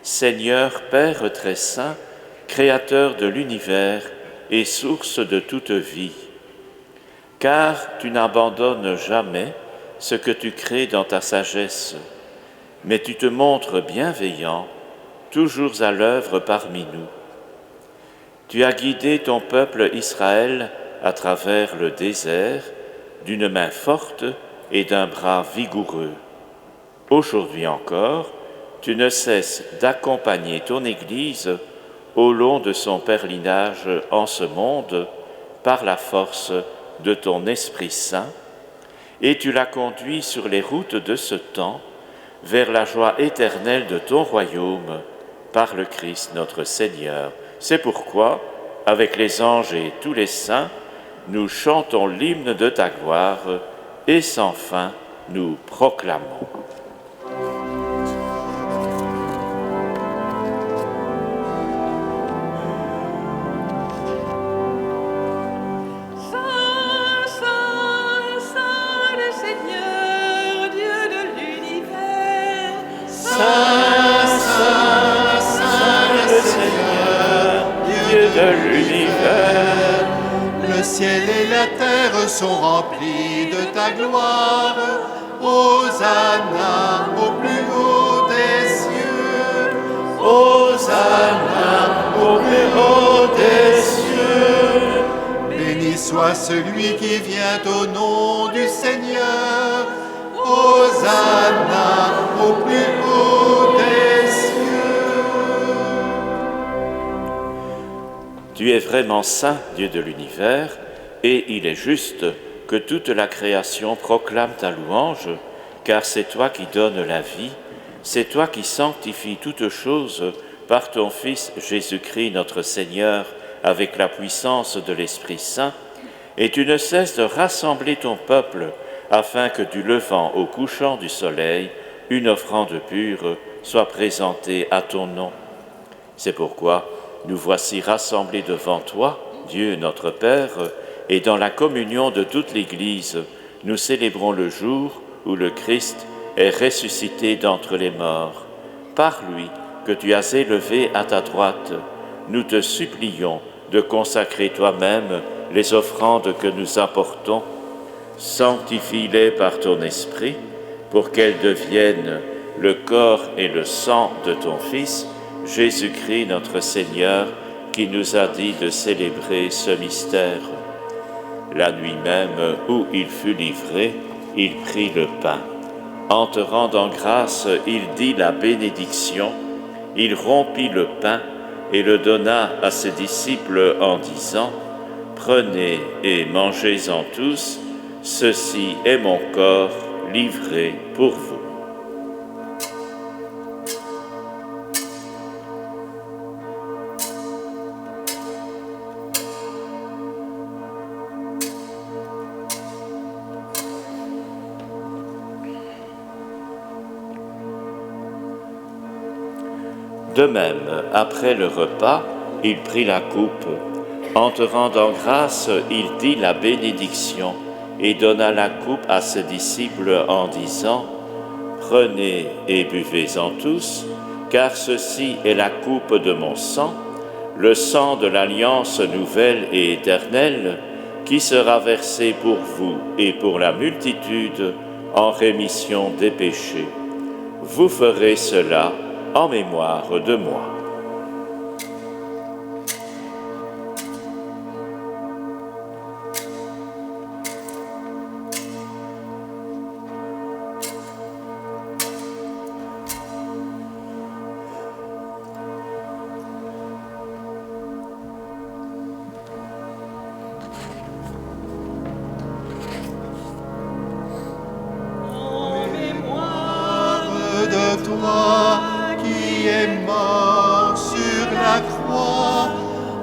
Seigneur Père très saint, Créateur de l'univers et source de toute vie. Car tu n'abandonnes jamais ce que tu crées dans ta sagesse, mais tu te montres bienveillant, toujours à l'œuvre parmi nous. Tu as guidé ton peuple Israël à travers le désert, d'une main forte et d'un bras vigoureux. Aujourd'hui encore, tu ne cesses d'accompagner ton Église au long de son pèlerinage en ce monde par la force de ton Esprit Saint, et tu la conduis sur les routes de ce temps vers la joie éternelle de ton royaume par le Christ notre Seigneur. C'est pourquoi, avec les anges et tous les saints, nous chantons l'hymne de ta gloire et sans fin nous proclamons. Saint, Saint, Saint le Seigneur, Dieu de l'univers. Saint, Saint, Saint le Seigneur. de l'univers. Le ciel et la terre sont remplis de ta gloire. Hosanna au plus haut des cieux. Hosanna au plus haut des cieux. Béni soit celui qui vient au nom du Seigneur. Hosanna au plus haut des cieux. Tu es vraiment saint, Dieu de l'univers, et il est juste que toute la création proclame ta louange, car c'est toi qui donnes la vie, c'est toi qui sanctifies toutes choses par ton Fils Jésus-Christ notre Seigneur, avec la puissance de l'Esprit Saint, et tu ne cesses de rassembler ton peuple, afin que du levant au couchant du soleil, une offrande pure soit présentée à ton nom. C'est pourquoi nous voici rassemblés devant toi, Dieu notre Père, et dans la communion de toute l'Église, nous célébrons le jour où le Christ est ressuscité d'entre les morts. Par lui, que tu as élevé à ta droite, nous te supplions de consacrer toi-même les offrandes que nous apportons. Sanctifie-les par ton Esprit, pour qu'elles deviennent le corps et le sang de ton Fils, Jésus-Christ notre Seigneur, qui nous a dit de célébrer ce mystère. La nuit même où il fut livré, il prit le pain. En te rendant grâce, il dit la bénédiction, il rompit le pain et le donna à ses disciples en disant « Prenez et mangez-en tous, ceci est mon corps livré pour vous. » De même, après le repas, il prit la coupe. En te rendant grâce, il dit la bénédiction et donna la coupe à ses disciples en disant « Prenez et buvez-en tous, car ceci est la coupe de mon sang, le sang de l'alliance nouvelle et éternelle, qui sera versé pour vous et pour la multitude en rémission des péchés. Vous ferez cela en mémoire de moi. » En mémoire de toi qui es mort sur la croix,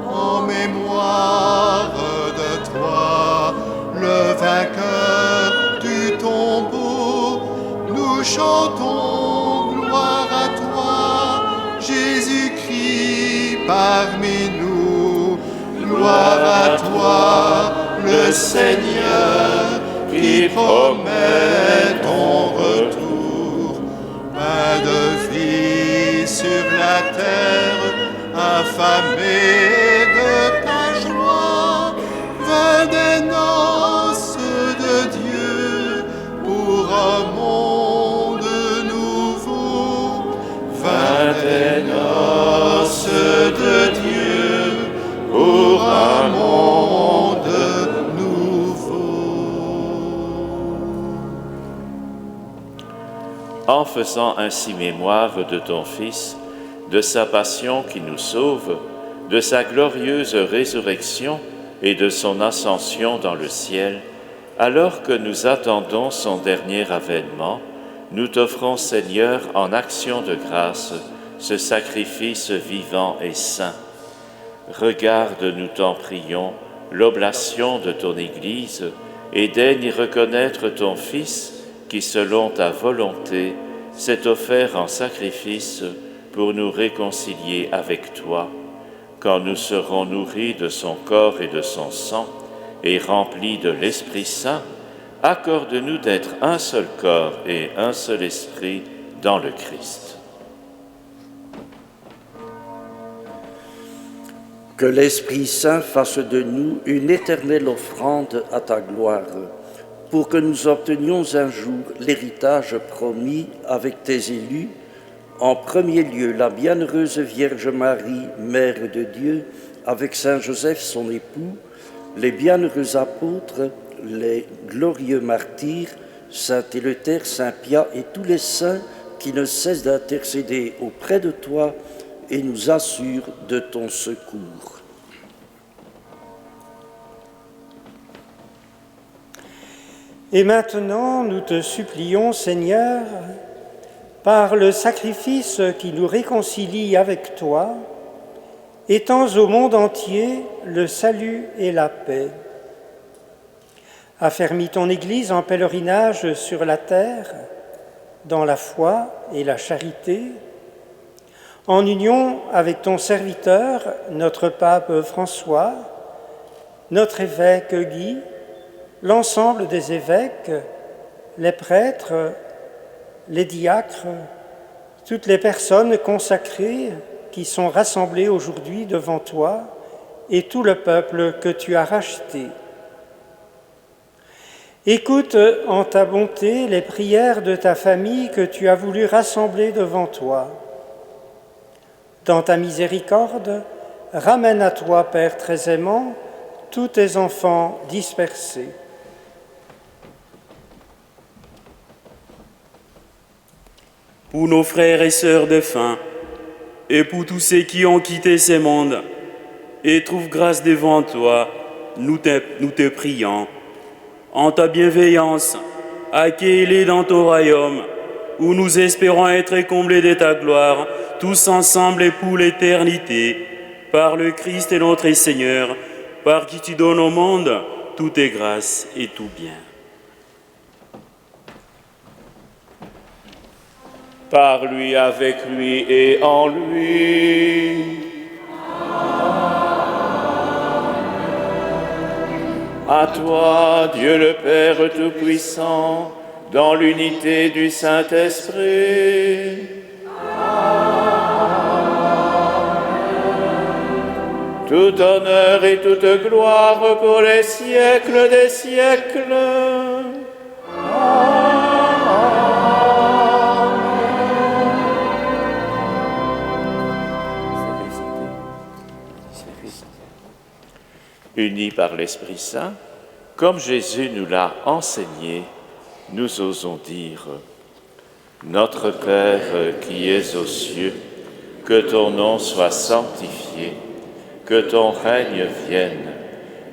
en mémoire de toi, le vainqueur du tombeau, nous chantons gloire à toi, Jésus-Christ parmi nous, gloire à toi, le Seigneur qui promet ton retour. Pain de vie sur la terre, affamé de ta joie, vin des noces de Dieu pour un monde nouveau. Vin des noces de Dieu pour un monde nouveau. En faisant ainsi mémoire de ton Fils, de sa passion qui nous sauve, de sa glorieuse résurrection et de son ascension dans le ciel, alors que nous attendons son dernier avènement, nous t'offrons, Seigneur, en action de grâce, ce sacrifice vivant et saint. Regarde, nous t'en prions, l'oblation de ton Église et daigne y reconnaître ton Fils qui, selon ta volonté, s'est offert en sacrifice pour nous réconcilier avec toi. Quand nous serons nourris de son corps et de son sang et remplis de l'Esprit Saint, accorde-nous d'être un seul corps et un seul esprit dans le Christ. Que l'Esprit Saint fasse de nous une éternelle offrande à ta gloire, pour que nous obtenions un jour l'héritage promis avec tes élus, en premier lieu la bienheureuse Vierge Marie, Mère de Dieu, avec Saint Joseph son époux, les bienheureux apôtres, les glorieux martyrs, Saint Éleuthère, Saint Pia et tous les saints qui ne cessent d'intercéder auprès de toi et nous assurent de ton secours. Et maintenant, nous te supplions, Seigneur, par le sacrifice qui nous réconcilie avec toi, étends au monde entier le salut et la paix. Affermis ton Église en pèlerinage sur la terre, dans la foi et la charité, en union avec ton serviteur, notre pape François, notre évêque Guy, l'ensemble des évêques, les prêtres, les diacres, toutes les personnes consacrées qui sont rassemblées aujourd'hui devant toi et tout le peuple que tu as racheté. Écoute en ta bonté les prières de ta famille que tu as voulu rassembler devant toi. Dans ta miséricorde, ramène à toi, Père très aimant, tous tes enfants dispersés. Pour nos frères et sœurs défunts, et pour tous ceux qui ont quitté ce monde, et trouvent grâce devant toi, nous te prions. En ta bienveillance, accueille-les dans ton royaume, où nous espérons être comblés de ta gloire, tous ensemble et pour l'éternité, par le Christ et notre Seigneur, par qui tu donnes au monde toutes tes grâces et tout bien. Par lui, avec lui et en lui. À toi, Dieu le Père Tout-Puissant, dans l'unité du Saint-Esprit. Tout honneur et toute gloire pour les siècles des siècles. Unis par l'Esprit Saint, comme Jésus nous l'a enseigné, nous osons dire « Notre Père qui es aux cieux, que ton nom soit sanctifié, que ton règne vienne,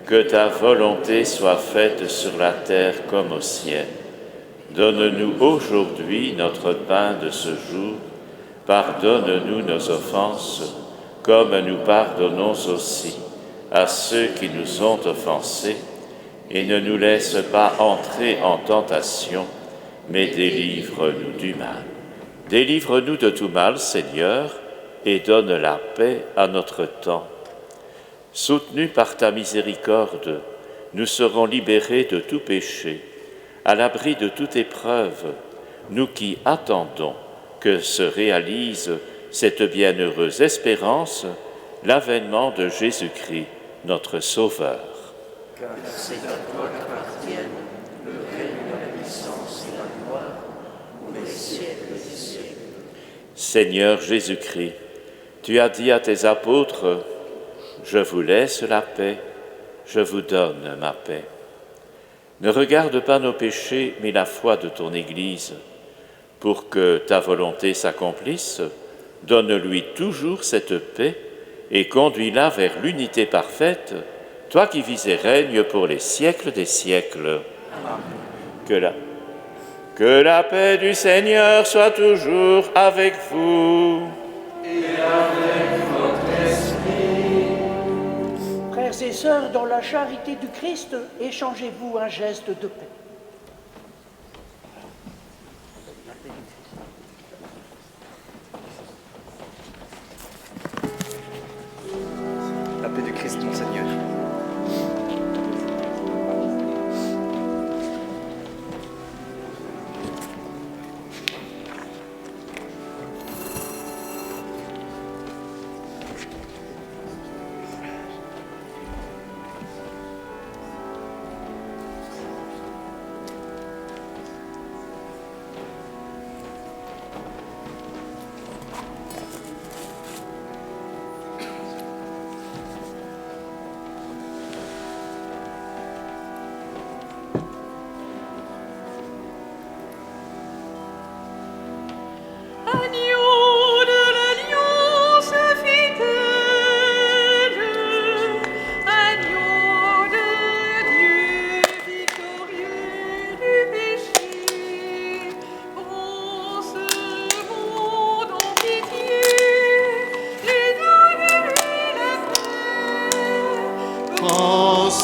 que ta volonté soit faite sur la terre comme au ciel. Donne-nous aujourd'hui notre pain de ce jour, pardonne-nous nos offenses, comme nous pardonnons aussi à ceux qui nous ont offensés, et ne nous laisse pas entrer en tentation, mais délivre-nous du mal. Délivre-nous de tout mal, Seigneur, et donne la paix à notre temps. Soutenus par ta miséricorde, nous serons libérés de tout péché, à l'abri de toute épreuve, nous qui attendons que se réalise cette bienheureuse espérance, l'avènement de Jésus-Christ, notre Sauveur. Car c'est à toi qu'appartiennent le règne, la puissance et la gloire, pour les siècles des siècles. Seigneur Jésus-Christ, tu as dit à tes apôtres, « Je vous laisse la paix, je vous donne ma paix. » Ne regarde pas nos péchés, mais la foi de ton Église. Pour que ta volonté s'accomplisse, donne-lui toujours cette paix et conduis-la vers l'unité parfaite, toi qui vis et règnes pour les siècles des siècles. Amen. Que la paix du Seigneur soit toujours avec vous. Et avec votre esprit. Frères et sœurs, dans la charité du Christ, échangez-vous un geste de paix. La paix du Christ, mon Seigneur.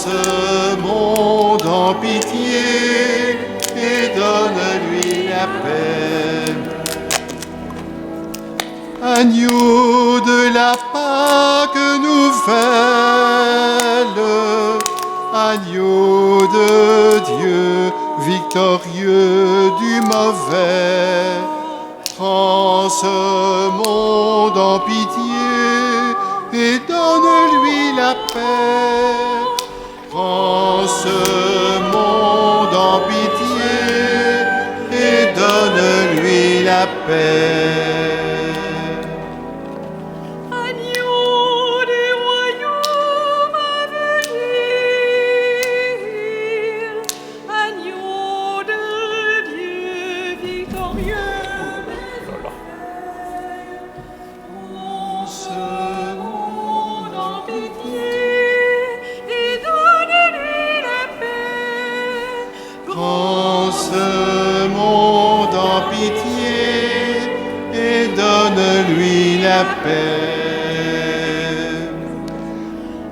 ce monde en pitié et donne-lui la paix. Agneau de la Pâque nouvelle, agneau de Dieu, victorieux du mauvais, prends ce monde en pitié et donne-lui la paix. Prends ce monde en pitié et donne-lui la paix.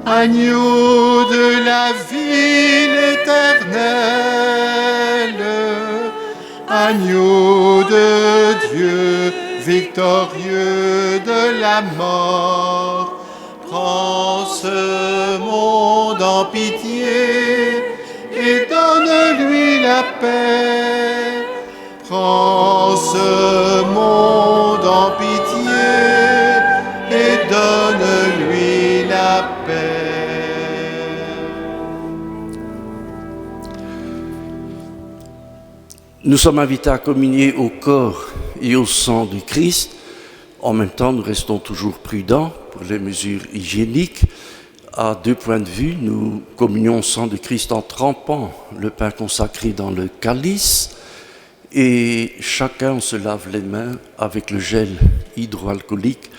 Agneau de la vie éternelle, agneau de Dieu, victorieux de la mort, prends ce monde en pitié et donne-lui la paix. Prends ce monde en pitié et donne-lui la paix. Nous sommes invités à communier au corps et au sang du Christ. En même temps, nous restons toujours prudents pour les mesures hygiéniques. À deux points de vue, nous communions au sang du Christ en trempant le pain consacré dans le calice et chacun se lave les mains avec le gel hydroalcoolique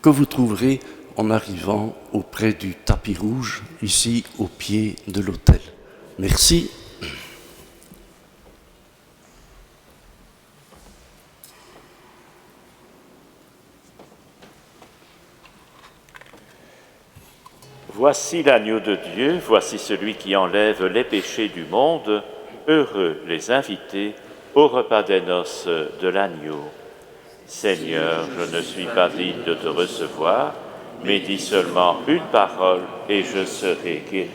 que vous trouverez en arrivant auprès du tapis rouge, ici au pied de l'autel. Merci. Voici l'agneau de Dieu, voici celui qui enlève les péchés du monde. Heureux les invités au repas des noces de l'agneau. Seigneur, je ne suis pas digne de te recevoir, mais dis seulement une parole et je serai guéri.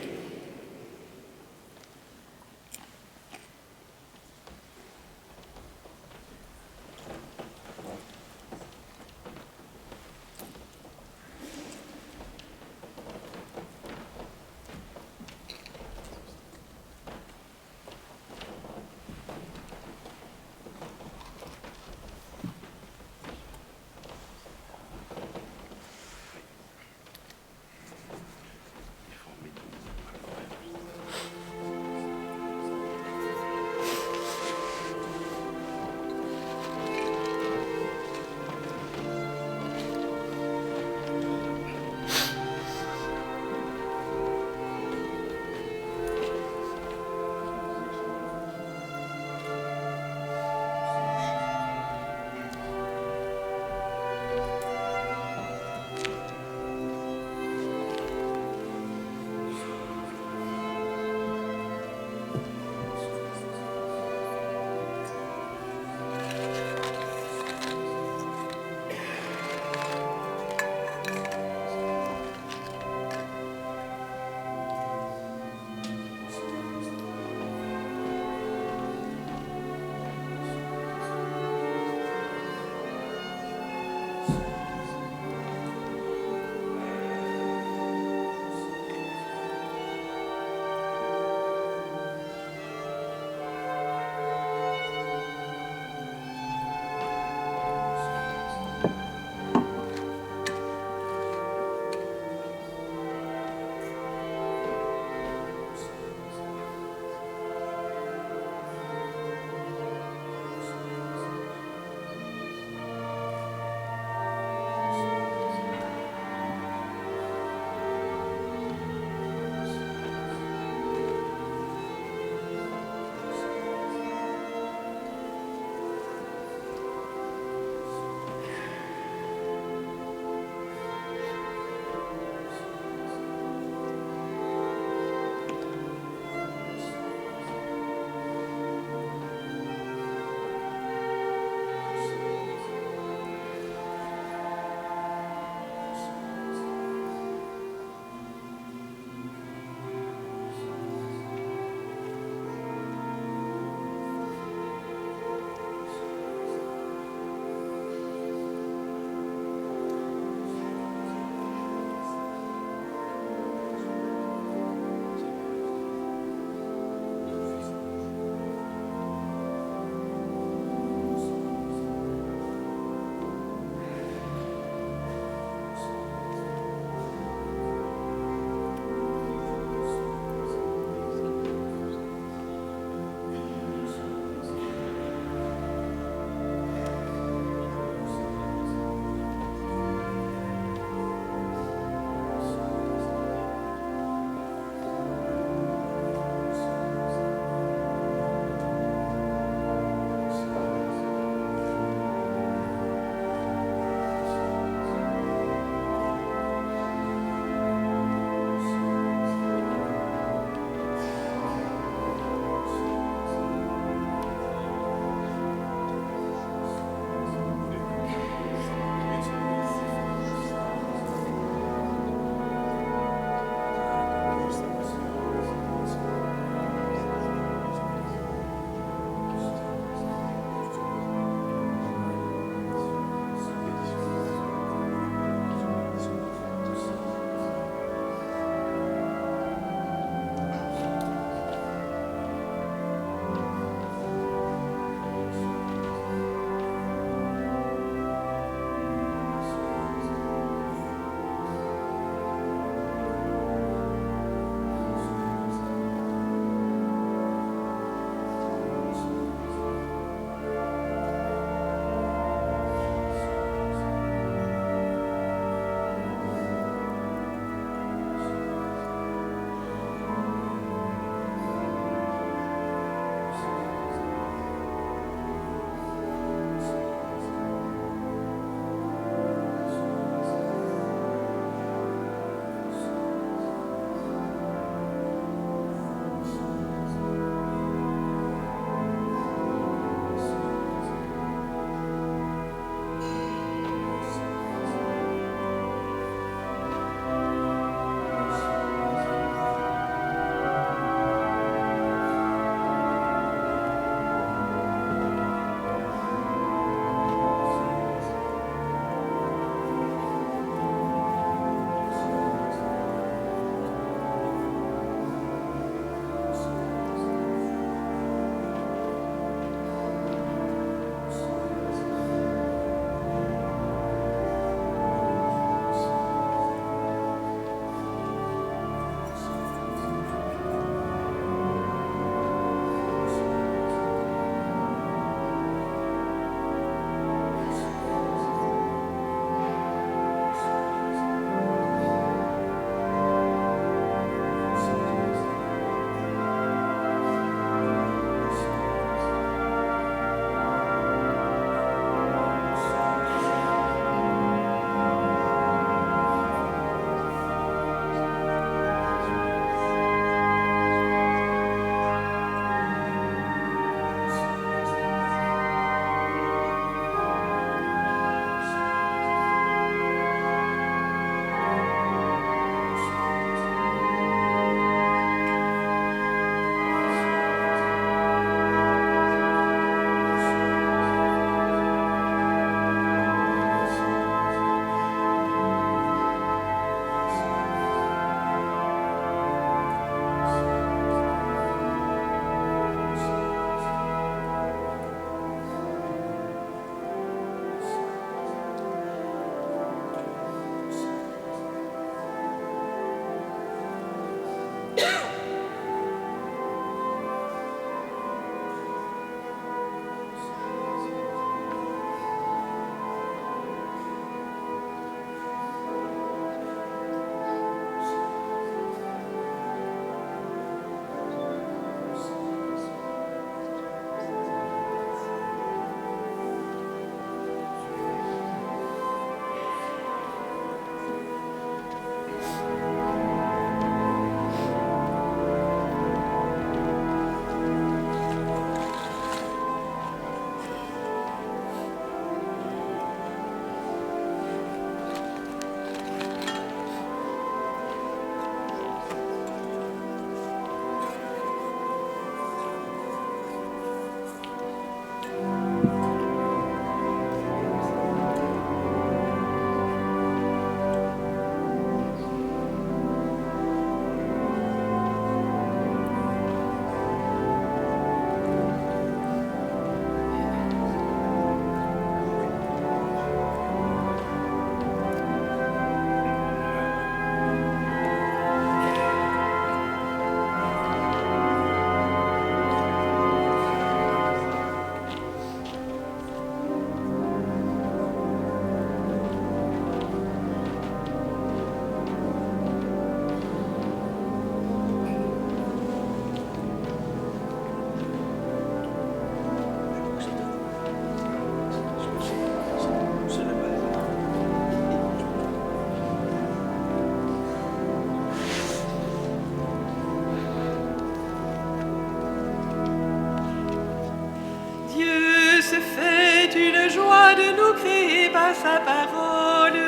sa parole,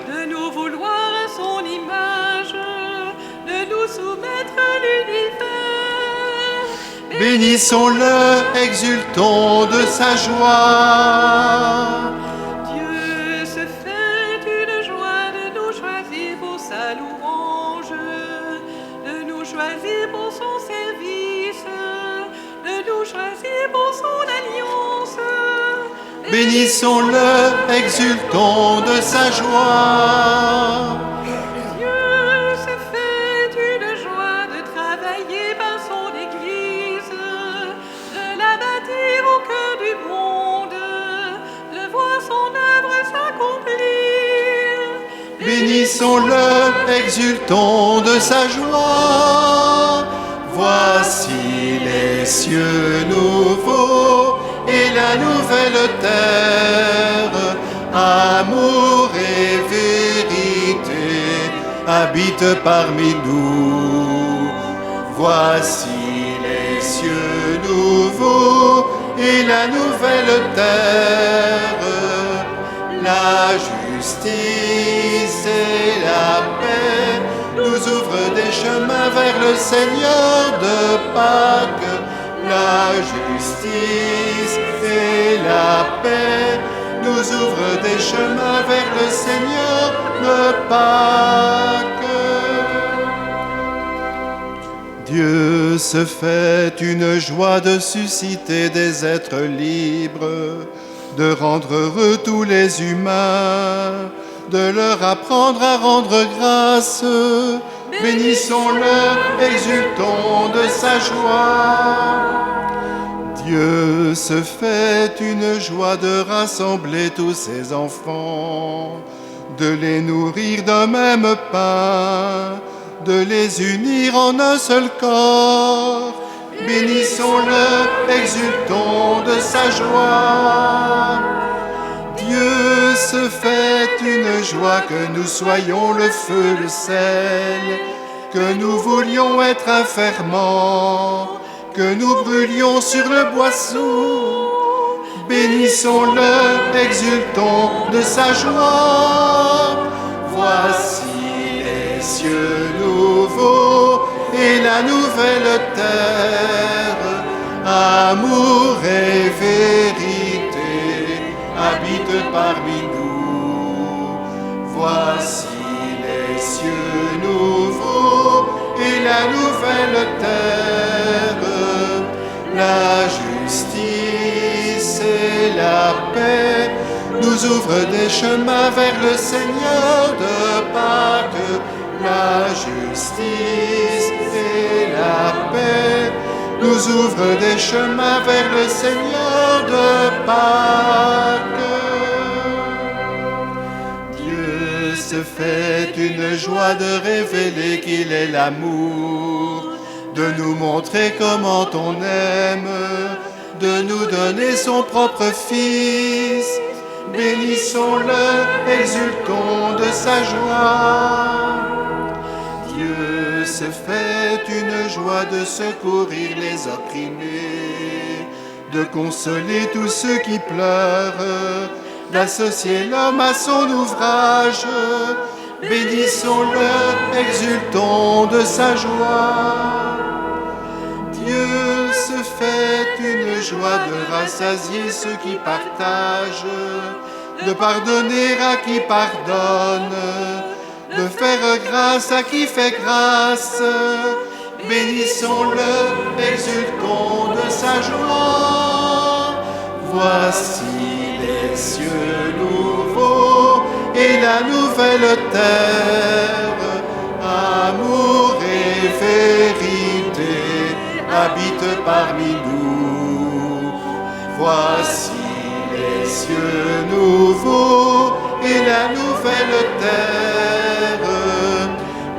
de nous vouloir à son image, de nous soumettre à l'univers. Bénissons-le, exultons de sa joie. Dieu se fait une joie de nous choisir pour sa louange, de nous choisir pour son service, de nous choisir pour son alliance. Bénissons-le, exultons de sa joie. Dieu se fait une joie de travailler par son Église, de la bâtir au cœur du monde, de voir son œuvre s'accomplir. Bénissons-le, exultons de sa joie. Voici les cieux nouveaux et la nouvelle terre, amour et vérité habitent parmi nous. Voici les cieux nouveaux et la nouvelle terre, la justice et la paix nous ouvrent des chemins vers le Seigneur de Pâques. La justice et la paix nous ouvrent des chemins vers le Seigneur de Pâques. Dieu se fait une joie de susciter des êtres libres, de rendre heureux tous les humains, de leur apprendre à rendre grâce. Bénissons-le, exultons de sa joie. Dieu se fait une joie de rassembler tous ses enfants, de les nourrir d'un même pain, de les unir en un seul corps. Bénissons-le, exultons de sa joie. Dieu se fait une joie que nous soyons le feu, le sel, que nous voulions être un ferment, que nous brûlions sur le boisseau. Bénissons-le, exultons de sa joie. Voici les cieux nouveaux et la nouvelle terre, amour et vérité habitent parmi nous. Voici les cieux nouveaux et la nouvelle terre, la justice et la paix nous ouvrent des chemins vers le Seigneur de Pâques. la justice et la paix nous ouvrent des chemins vers le Seigneur de Pâques. Dieu se fait une joie de révéler qu'il est l'amour, de nous montrer comment on aime, de nous donner son propre Fils. Bénissons-le, exultons de sa joie. Dieu se fait une joie de secourir les opprimés, de consoler tous ceux qui pleurent, d'associer l'homme à son ouvrage. Bénissons-le, exultons de sa joie. Dieu se fait une joie de rassasier ceux qui partagent, de pardonner à qui pardonne, de faire grâce à qui fait grâce. Bénissons-le, exultons de sa joie. Voici les cieux nouveaux et la nouvelle terre, amour et vérité habitent parmi nous. Voici les cieux nouveaux et la nouvelle terre,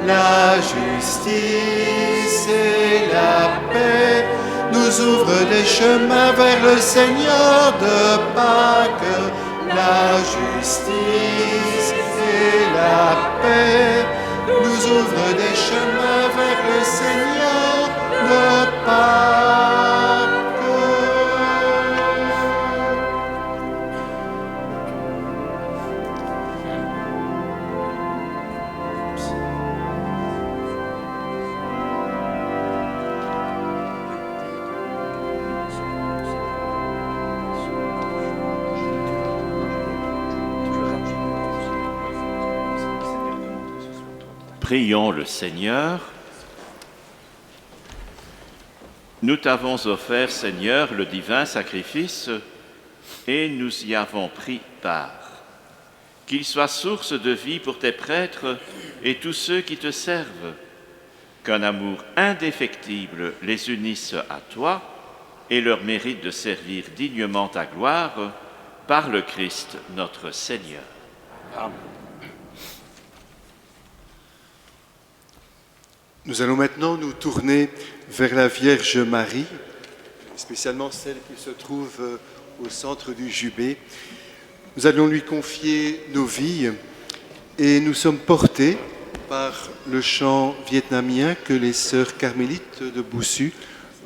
la justice et la paix nous ouvrent des chemins vers le Seigneur de Pâques. La justice et la paix nous ouvrent des chemins vers le Seigneur de Pâques. Prions le Seigneur. Nous t'avons offert, Seigneur, le divin sacrifice et nous y avons pris part. Qu'il soit source de vie pour tes prêtres et tous ceux qui te servent. Qu'un amour indéfectible les unisse à toi et leur mérite de servir dignement ta gloire par le Christ notre Seigneur. Amen. Nous allons maintenant nous tourner vers la Vierge Marie, spécialement celle qui se trouve au centre du jubé. Nous allons lui confier nos vies et nous sommes portés par le chant vietnamien que les sœurs carmélites de Boussu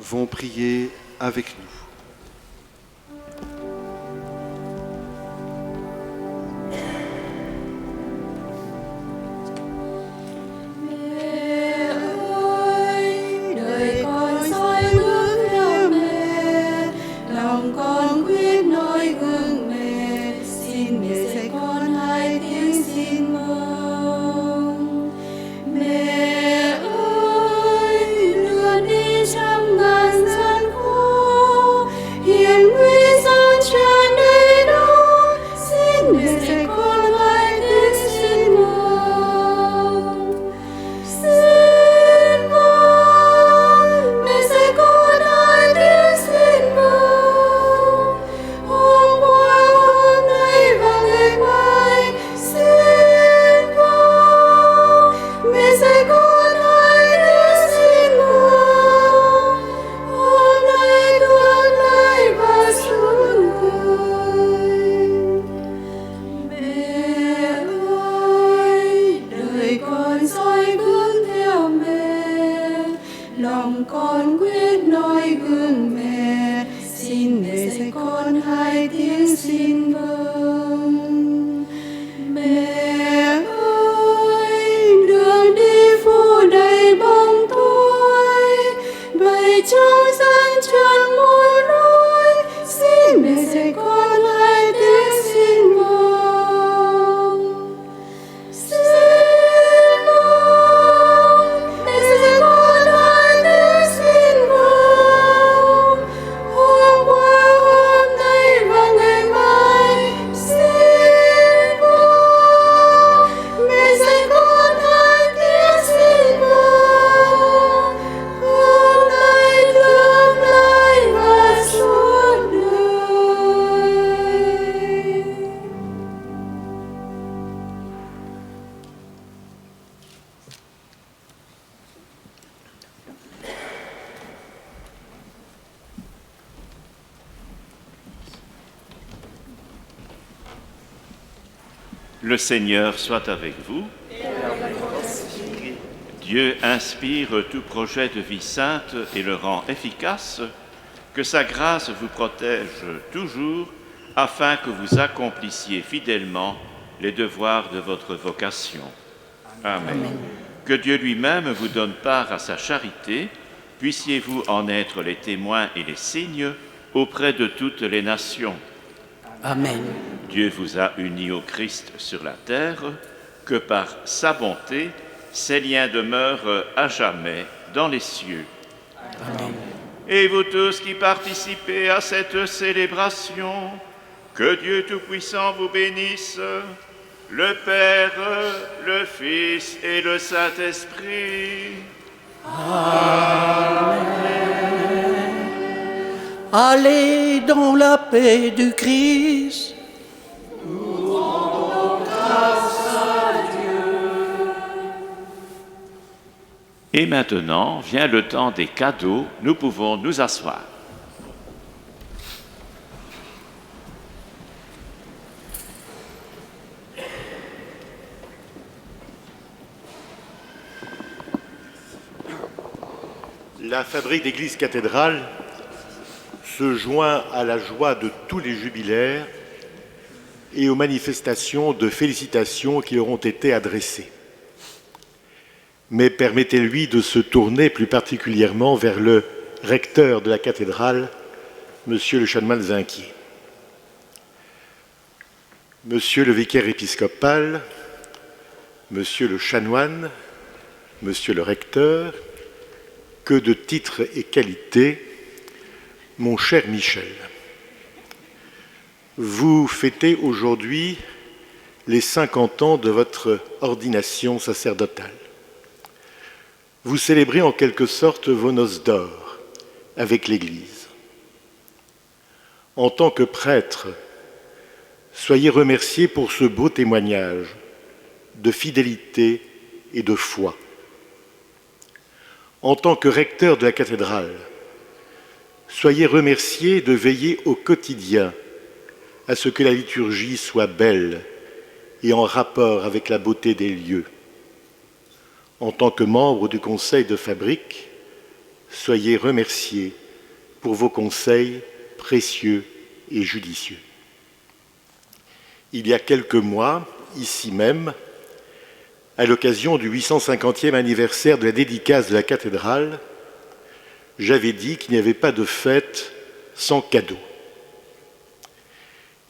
vont prier avec nous. Le Seigneur soit avec vous. Dieu inspire tout projet de vie sainte et le rend efficace. Que sa grâce vous protège toujours, afin que vous accomplissiez fidèlement les devoirs de votre vocation. Amen. Que Dieu lui-même vous donne part à sa charité, puissiez-vous en être les témoins et les signes auprès de toutes les nations. Amen. Dieu vous a unis au Christ sur la terre, que par sa bonté, ces liens demeurent à jamais dans les cieux. Amen. Et vous tous qui participez à cette célébration, que Dieu Tout-Puissant vous bénisse, le Père, le Fils et le Saint-Esprit. Amen. Allez dans la paix du Christ. Nous rendons grâce à Dieu. Et maintenant vient le temps des cadeaux. Nous pouvons nous asseoir. La fabrique d'église cathédrale se joint à la joie de tous les jubilaires et aux manifestations de félicitations qui leur ont été adressées. Mais permettez-lui de se tourner plus particulièrement vers le recteur de la cathédrale, Monsieur le chanoine Zinquier. Monsieur le vicaire épiscopal, Monsieur le chanoine, Monsieur le recteur, que de titres et qualités, mon cher Michel. Vous fêtez aujourd'hui les 50 ans de votre ordination sacerdotale. Vous célébrez en quelque sorte vos noces d'or avec l'Église. En tant que prêtre, soyez remercié pour ce beau témoignage de fidélité et de foi. En tant que recteur de la cathédrale, soyez remercié de veiller au quotidien à ce que la liturgie soit belle et en rapport avec la beauté des lieux. En tant que membre du conseil de fabrique, soyez remercié pour vos conseils précieux et judicieux. Il y a quelques mois, ici même, à l'occasion du 850e anniversaire de la dédicace de la cathédrale, j'avais dit qu'il n'y avait pas de fête sans cadeau.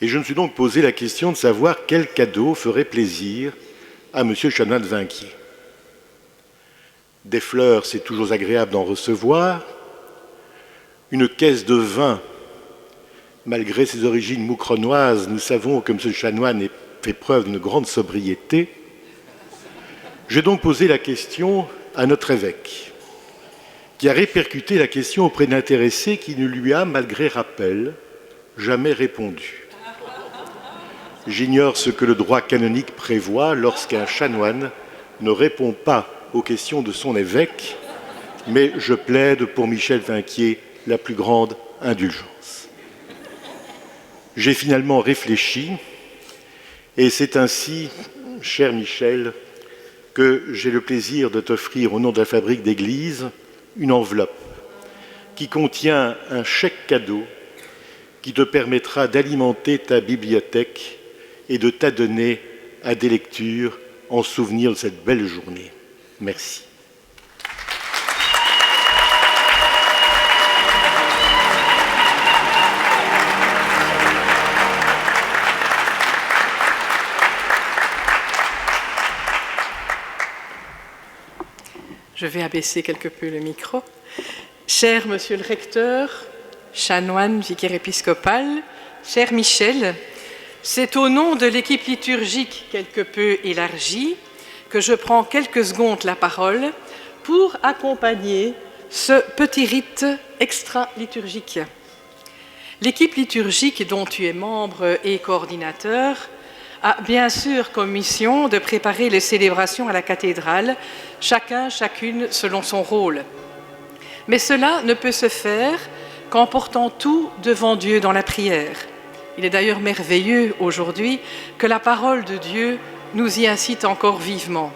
Et je me suis donc posé la question de savoir quel cadeau ferait plaisir à Monsieur le chanoine Zinquier. Des fleurs, c'est toujours agréable d'en recevoir. Une caisse de vin, malgré ses origines moucronnoises, nous savons que Monsieur le chanoine fait preuve d'une grande sobriété. J'ai donc posé la question à notre évêque, qui a répercuté la question auprès d'intéressés qui ne lui a, malgré rappel, jamais répondu. J'ignore ce que le droit canonique prévoit lorsqu'un chanoine ne répond pas aux questions de son évêque, mais je plaide pour Michel Zinquier la plus grande indulgence. J'ai finalement réfléchi, et c'est ainsi, cher Michel, que j'ai le plaisir de t'offrir au nom de la fabrique d'église une enveloppe qui contient un chèque cadeau qui te permettra d'alimenter ta bibliothèque et de t'adonner à des lectures en souvenir de cette belle journée. Merci. Je vais abaisser quelque peu le micro. Cher Monsieur le recteur, chanoine, vicaire épiscopal, cher Michel, c'est au nom de l'équipe liturgique quelque peu élargie que je prends quelques secondes la parole pour accompagner ce petit rite extra-liturgique. L'équipe liturgique dont tu es membre et coordinateur a bien sûr comme mission de préparer les célébrations à la cathédrale, chacune selon son rôle. Mais cela ne peut se faire qu'en portant tout devant Dieu dans la prière. Il est d'ailleurs merveilleux aujourd'hui que la parole de Dieu nous y incite encore vivement.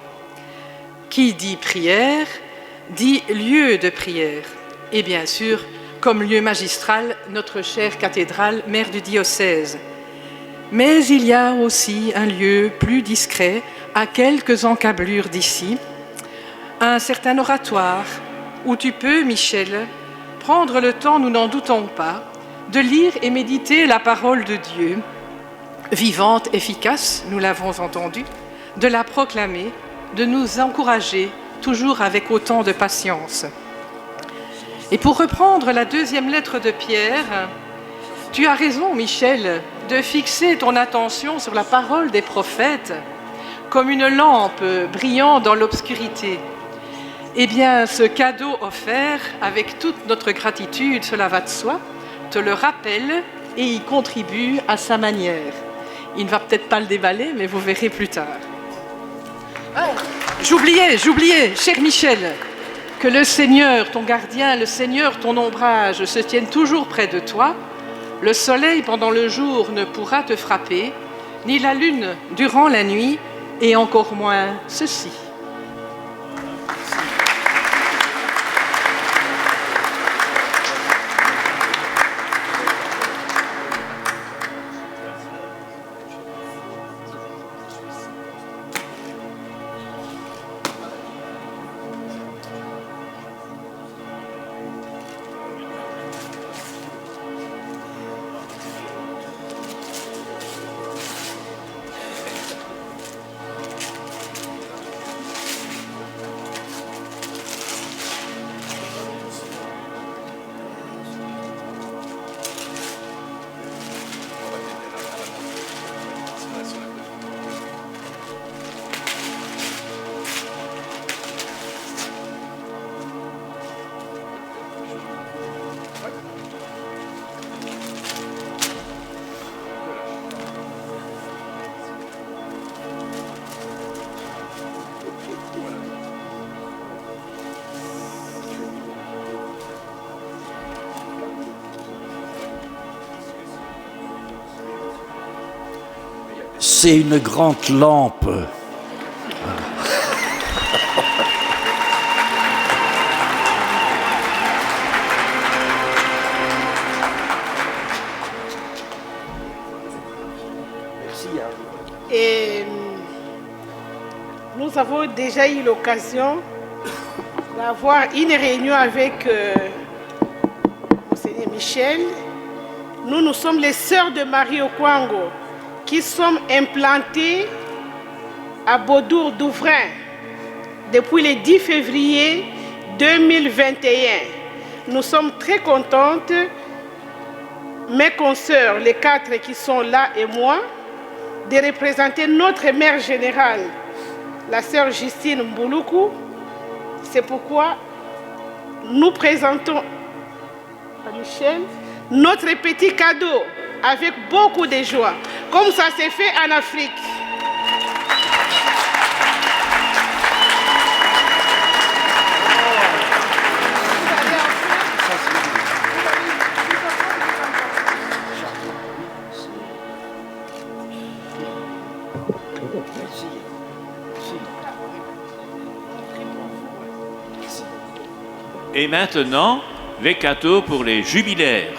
Qui dit prière, dit lieu de prière. Et bien sûr, comme lieu magistral, notre chère cathédrale, mère du diocèse. Mais il y a aussi un lieu plus discret, à quelques encablures d'ici, un certain oratoire, où tu peux, Michel, prendre le temps, nous n'en doutons pas, de lire et méditer la parole de Dieu, vivante, efficace, nous l'avons entendu, de la proclamer, de nous encourager, toujours avec autant de patience. Et pour reprendre la deuxième lettre de Pierre, tu as raison, Michel, de fixer ton attention sur la parole des prophètes comme une lampe brillant dans l'obscurité. Eh bien, ce cadeau offert, avec toute notre gratitude, cela va de soi, te le rappelle et y contribue à sa manière. Il ne va peut-être pas le déballer, mais vous verrez plus tard. J'oubliais, cher Michel, que le Seigneur, ton gardien, le Seigneur, ton ombrage, se tiennent toujours près de toi. Le soleil pendant le jour ne pourra te frapper, ni la lune durant la nuit, et encore moins ceci. C'est une grande lampe. Et nous avons déjà eu l'occasion d'avoir une réunion avec Monseigneur Michel. Nous sommes les sœurs de Marie Okwango qui sommes implantées à Beaudour-Douvrin depuis le 10 février 2021. Nous sommes très contentes, mes consoeurs, les 4 qui sont là et moi, de représenter notre mère générale, la sœur Justine Mbouloukou. C'est pourquoi nous présentons à Michel notre petit cadeau avec beaucoup de joie, comme ça s'est fait en Afrique. Et maintenant, les cadeaux pour les jubilaires.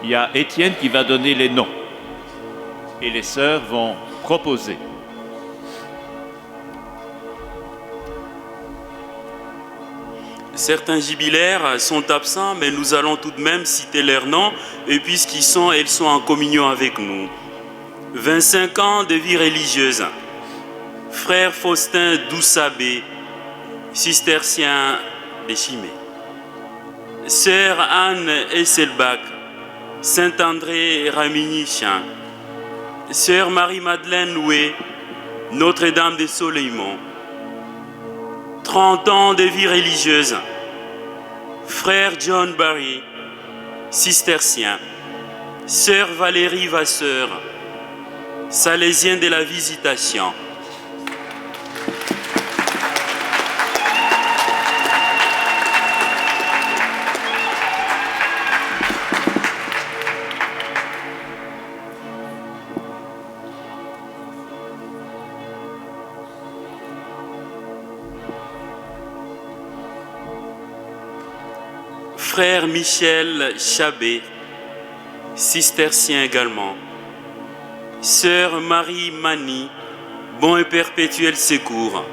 Il y a Étienne qui va donner les noms. Et les sœurs vont proposer. Certains jubilaires sont absents, mais nous allons tout de même citer leurs noms, et puisqu'ils sont, elles sont en communion avec nous. 25 ans de vie religieuse. Frère Faustin Doussabé, cistercien de Chimay. Sœur Anne Esselbach, Saint-André Ramigny-Chan. Sœur Marie-Madeleine Loué, Notre-Dame des Soleillements. 30 ans de vie religieuse. Frère John Barry, cistercien. Sœur Valérie Vasseur, salésienne de la Visitation. frère Michel Chabé, cistercien également. Sœur Marie Mani, bon et perpétuel secours.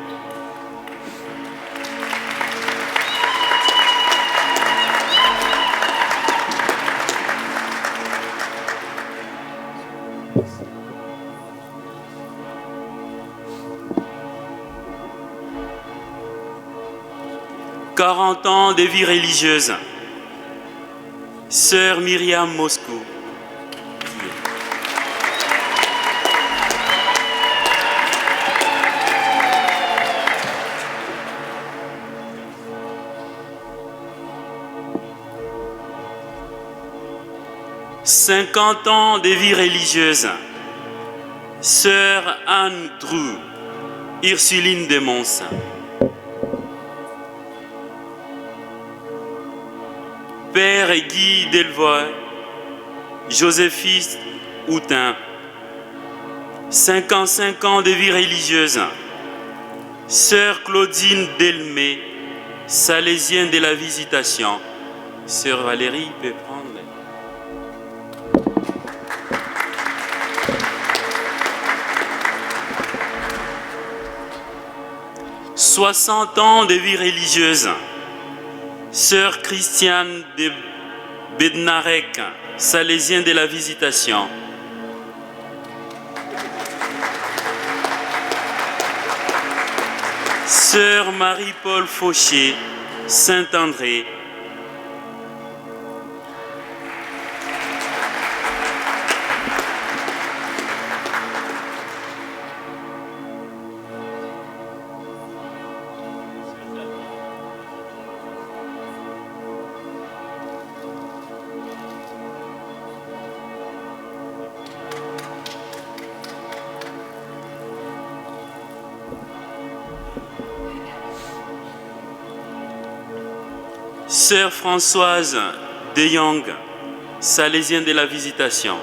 « 40 ans de vie religieuse. Sœur Myriam Moscou. « 50 ans de vie religieuse. Sœur Anne Drou, Ursuline de Mons. Père Guy Delvoye, Joséphine Houtin, 55 ans de vie religieuse. Sœur Claudine Delmé, salésienne de la Visitation. Sœur Valérie peut prendre. 60 ans de vie religieuse. Sœur Christiane de Bednarek, salésienne de la Visitation. Sœur Marie-Paul Fauché, Saint-André. Sœur Françoise de Young, salésienne de la Visitation.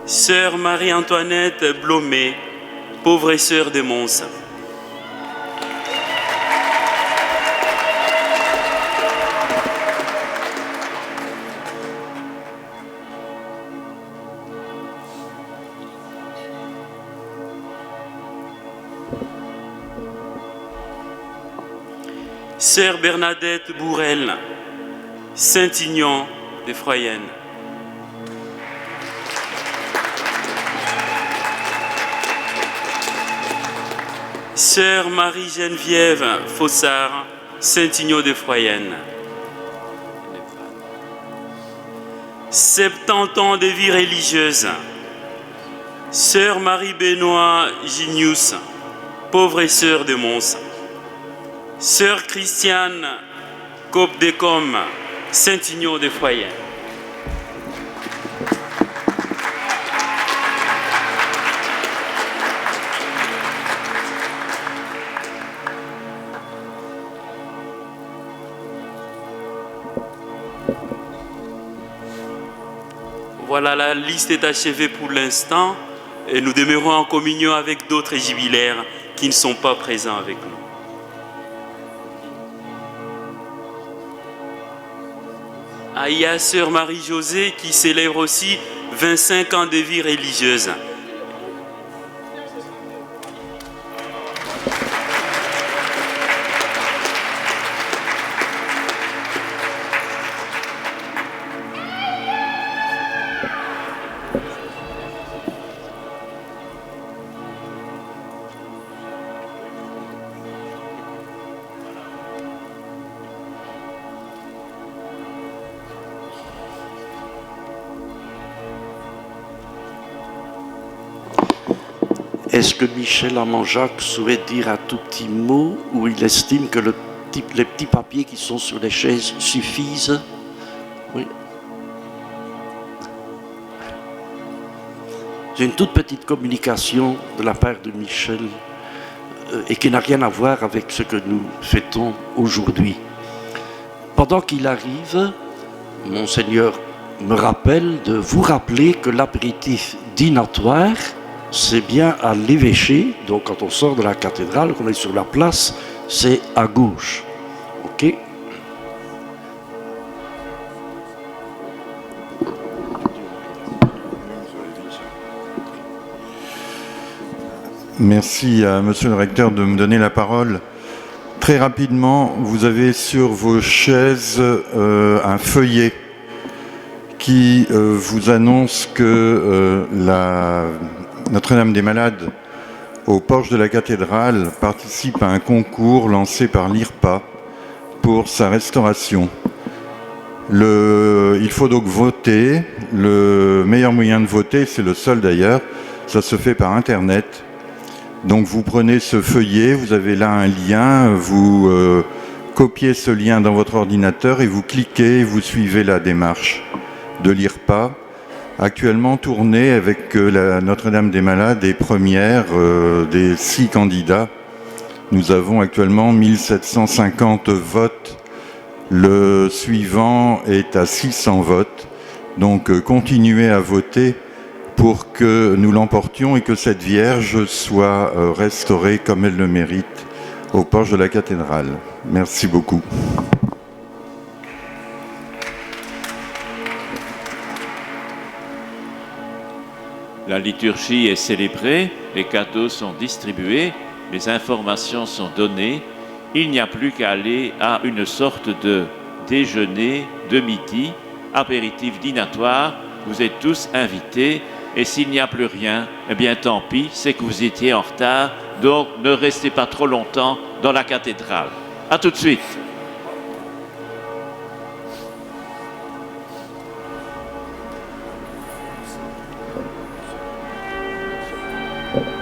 Sœur Marie-Antoinette Blomet, pauvre sœur de Mons. Sœur Bernadette Bourrel, Saint-Ignan de Froyenne. Sœur Marie-Geneviève Fossard, Saint-Ignan de Froyenne. 70 ans de vie religieuse. Sœur Marie-Benoît Ginius, pauvre sœur de Mons. Sœur Christiane Copdecom, Saint-Ignan de Froyenne. Voilà, la liste est achevée pour l'instant et nous demeurons en communion avec d'autres jubilaires qui ne sont pas présents avec nous. Il y a Sœur Marie-Josée qui célèbre aussi 25 ans de vie religieuse. Est-ce que Michel Armand-Jacques souhaite dire un tout petit mot ou il estime que les petits papiers qui sont sur les chaises suffisent? Oui. J'ai une toute petite communication de la part de Michel et qui n'a rien à voir avec ce que nous fêtons aujourd'hui. Pendant qu'il arrive, Monseigneur me rappelle de vous rappeler que l'apéritif dînatoire, c'est bien à l'évêché, donc quand on sort de la cathédrale, qu'on est sur la place, c'est à gauche. Ok ? Merci à Monsieur le Recteur de me donner la parole. Très rapidement, vous avez sur vos chaises un feuillet qui vous annonce que Notre-Dame des Malades, au porche de la cathédrale, participe à un concours lancé par l'IRPA pour sa restauration. Il faut donc voter. Le meilleur moyen de voter, c'est le seul d'ailleurs, ça se fait par Internet. Donc vous prenez ce feuillet, vous avez là un lien, vous copiez ce lien dans votre ordinateur et vous cliquez, vous suivez la démarche de l'IRPA. Actuellement tournée avec la Notre-Dame des Malades et première des 6 candidats. Nous avons actuellement 1750 votes. Le suivant est à 600 votes. Donc continuez à voter pour que nous l'emportions et que cette Vierge soit restaurée comme elle le mérite au porche de la cathédrale. Merci beaucoup. La liturgie est célébrée, les cadeaux sont distribués, les informations sont données. Il n'y a plus qu'à aller à une sorte de déjeuner de midi, apéritif dînatoire. Vous êtes tous invités. Et s'il n'y a plus rien, eh bien tant pis, c'est que vous étiez en retard, donc ne restez pas trop longtemps dans la cathédrale. À tout de suite. Thank you.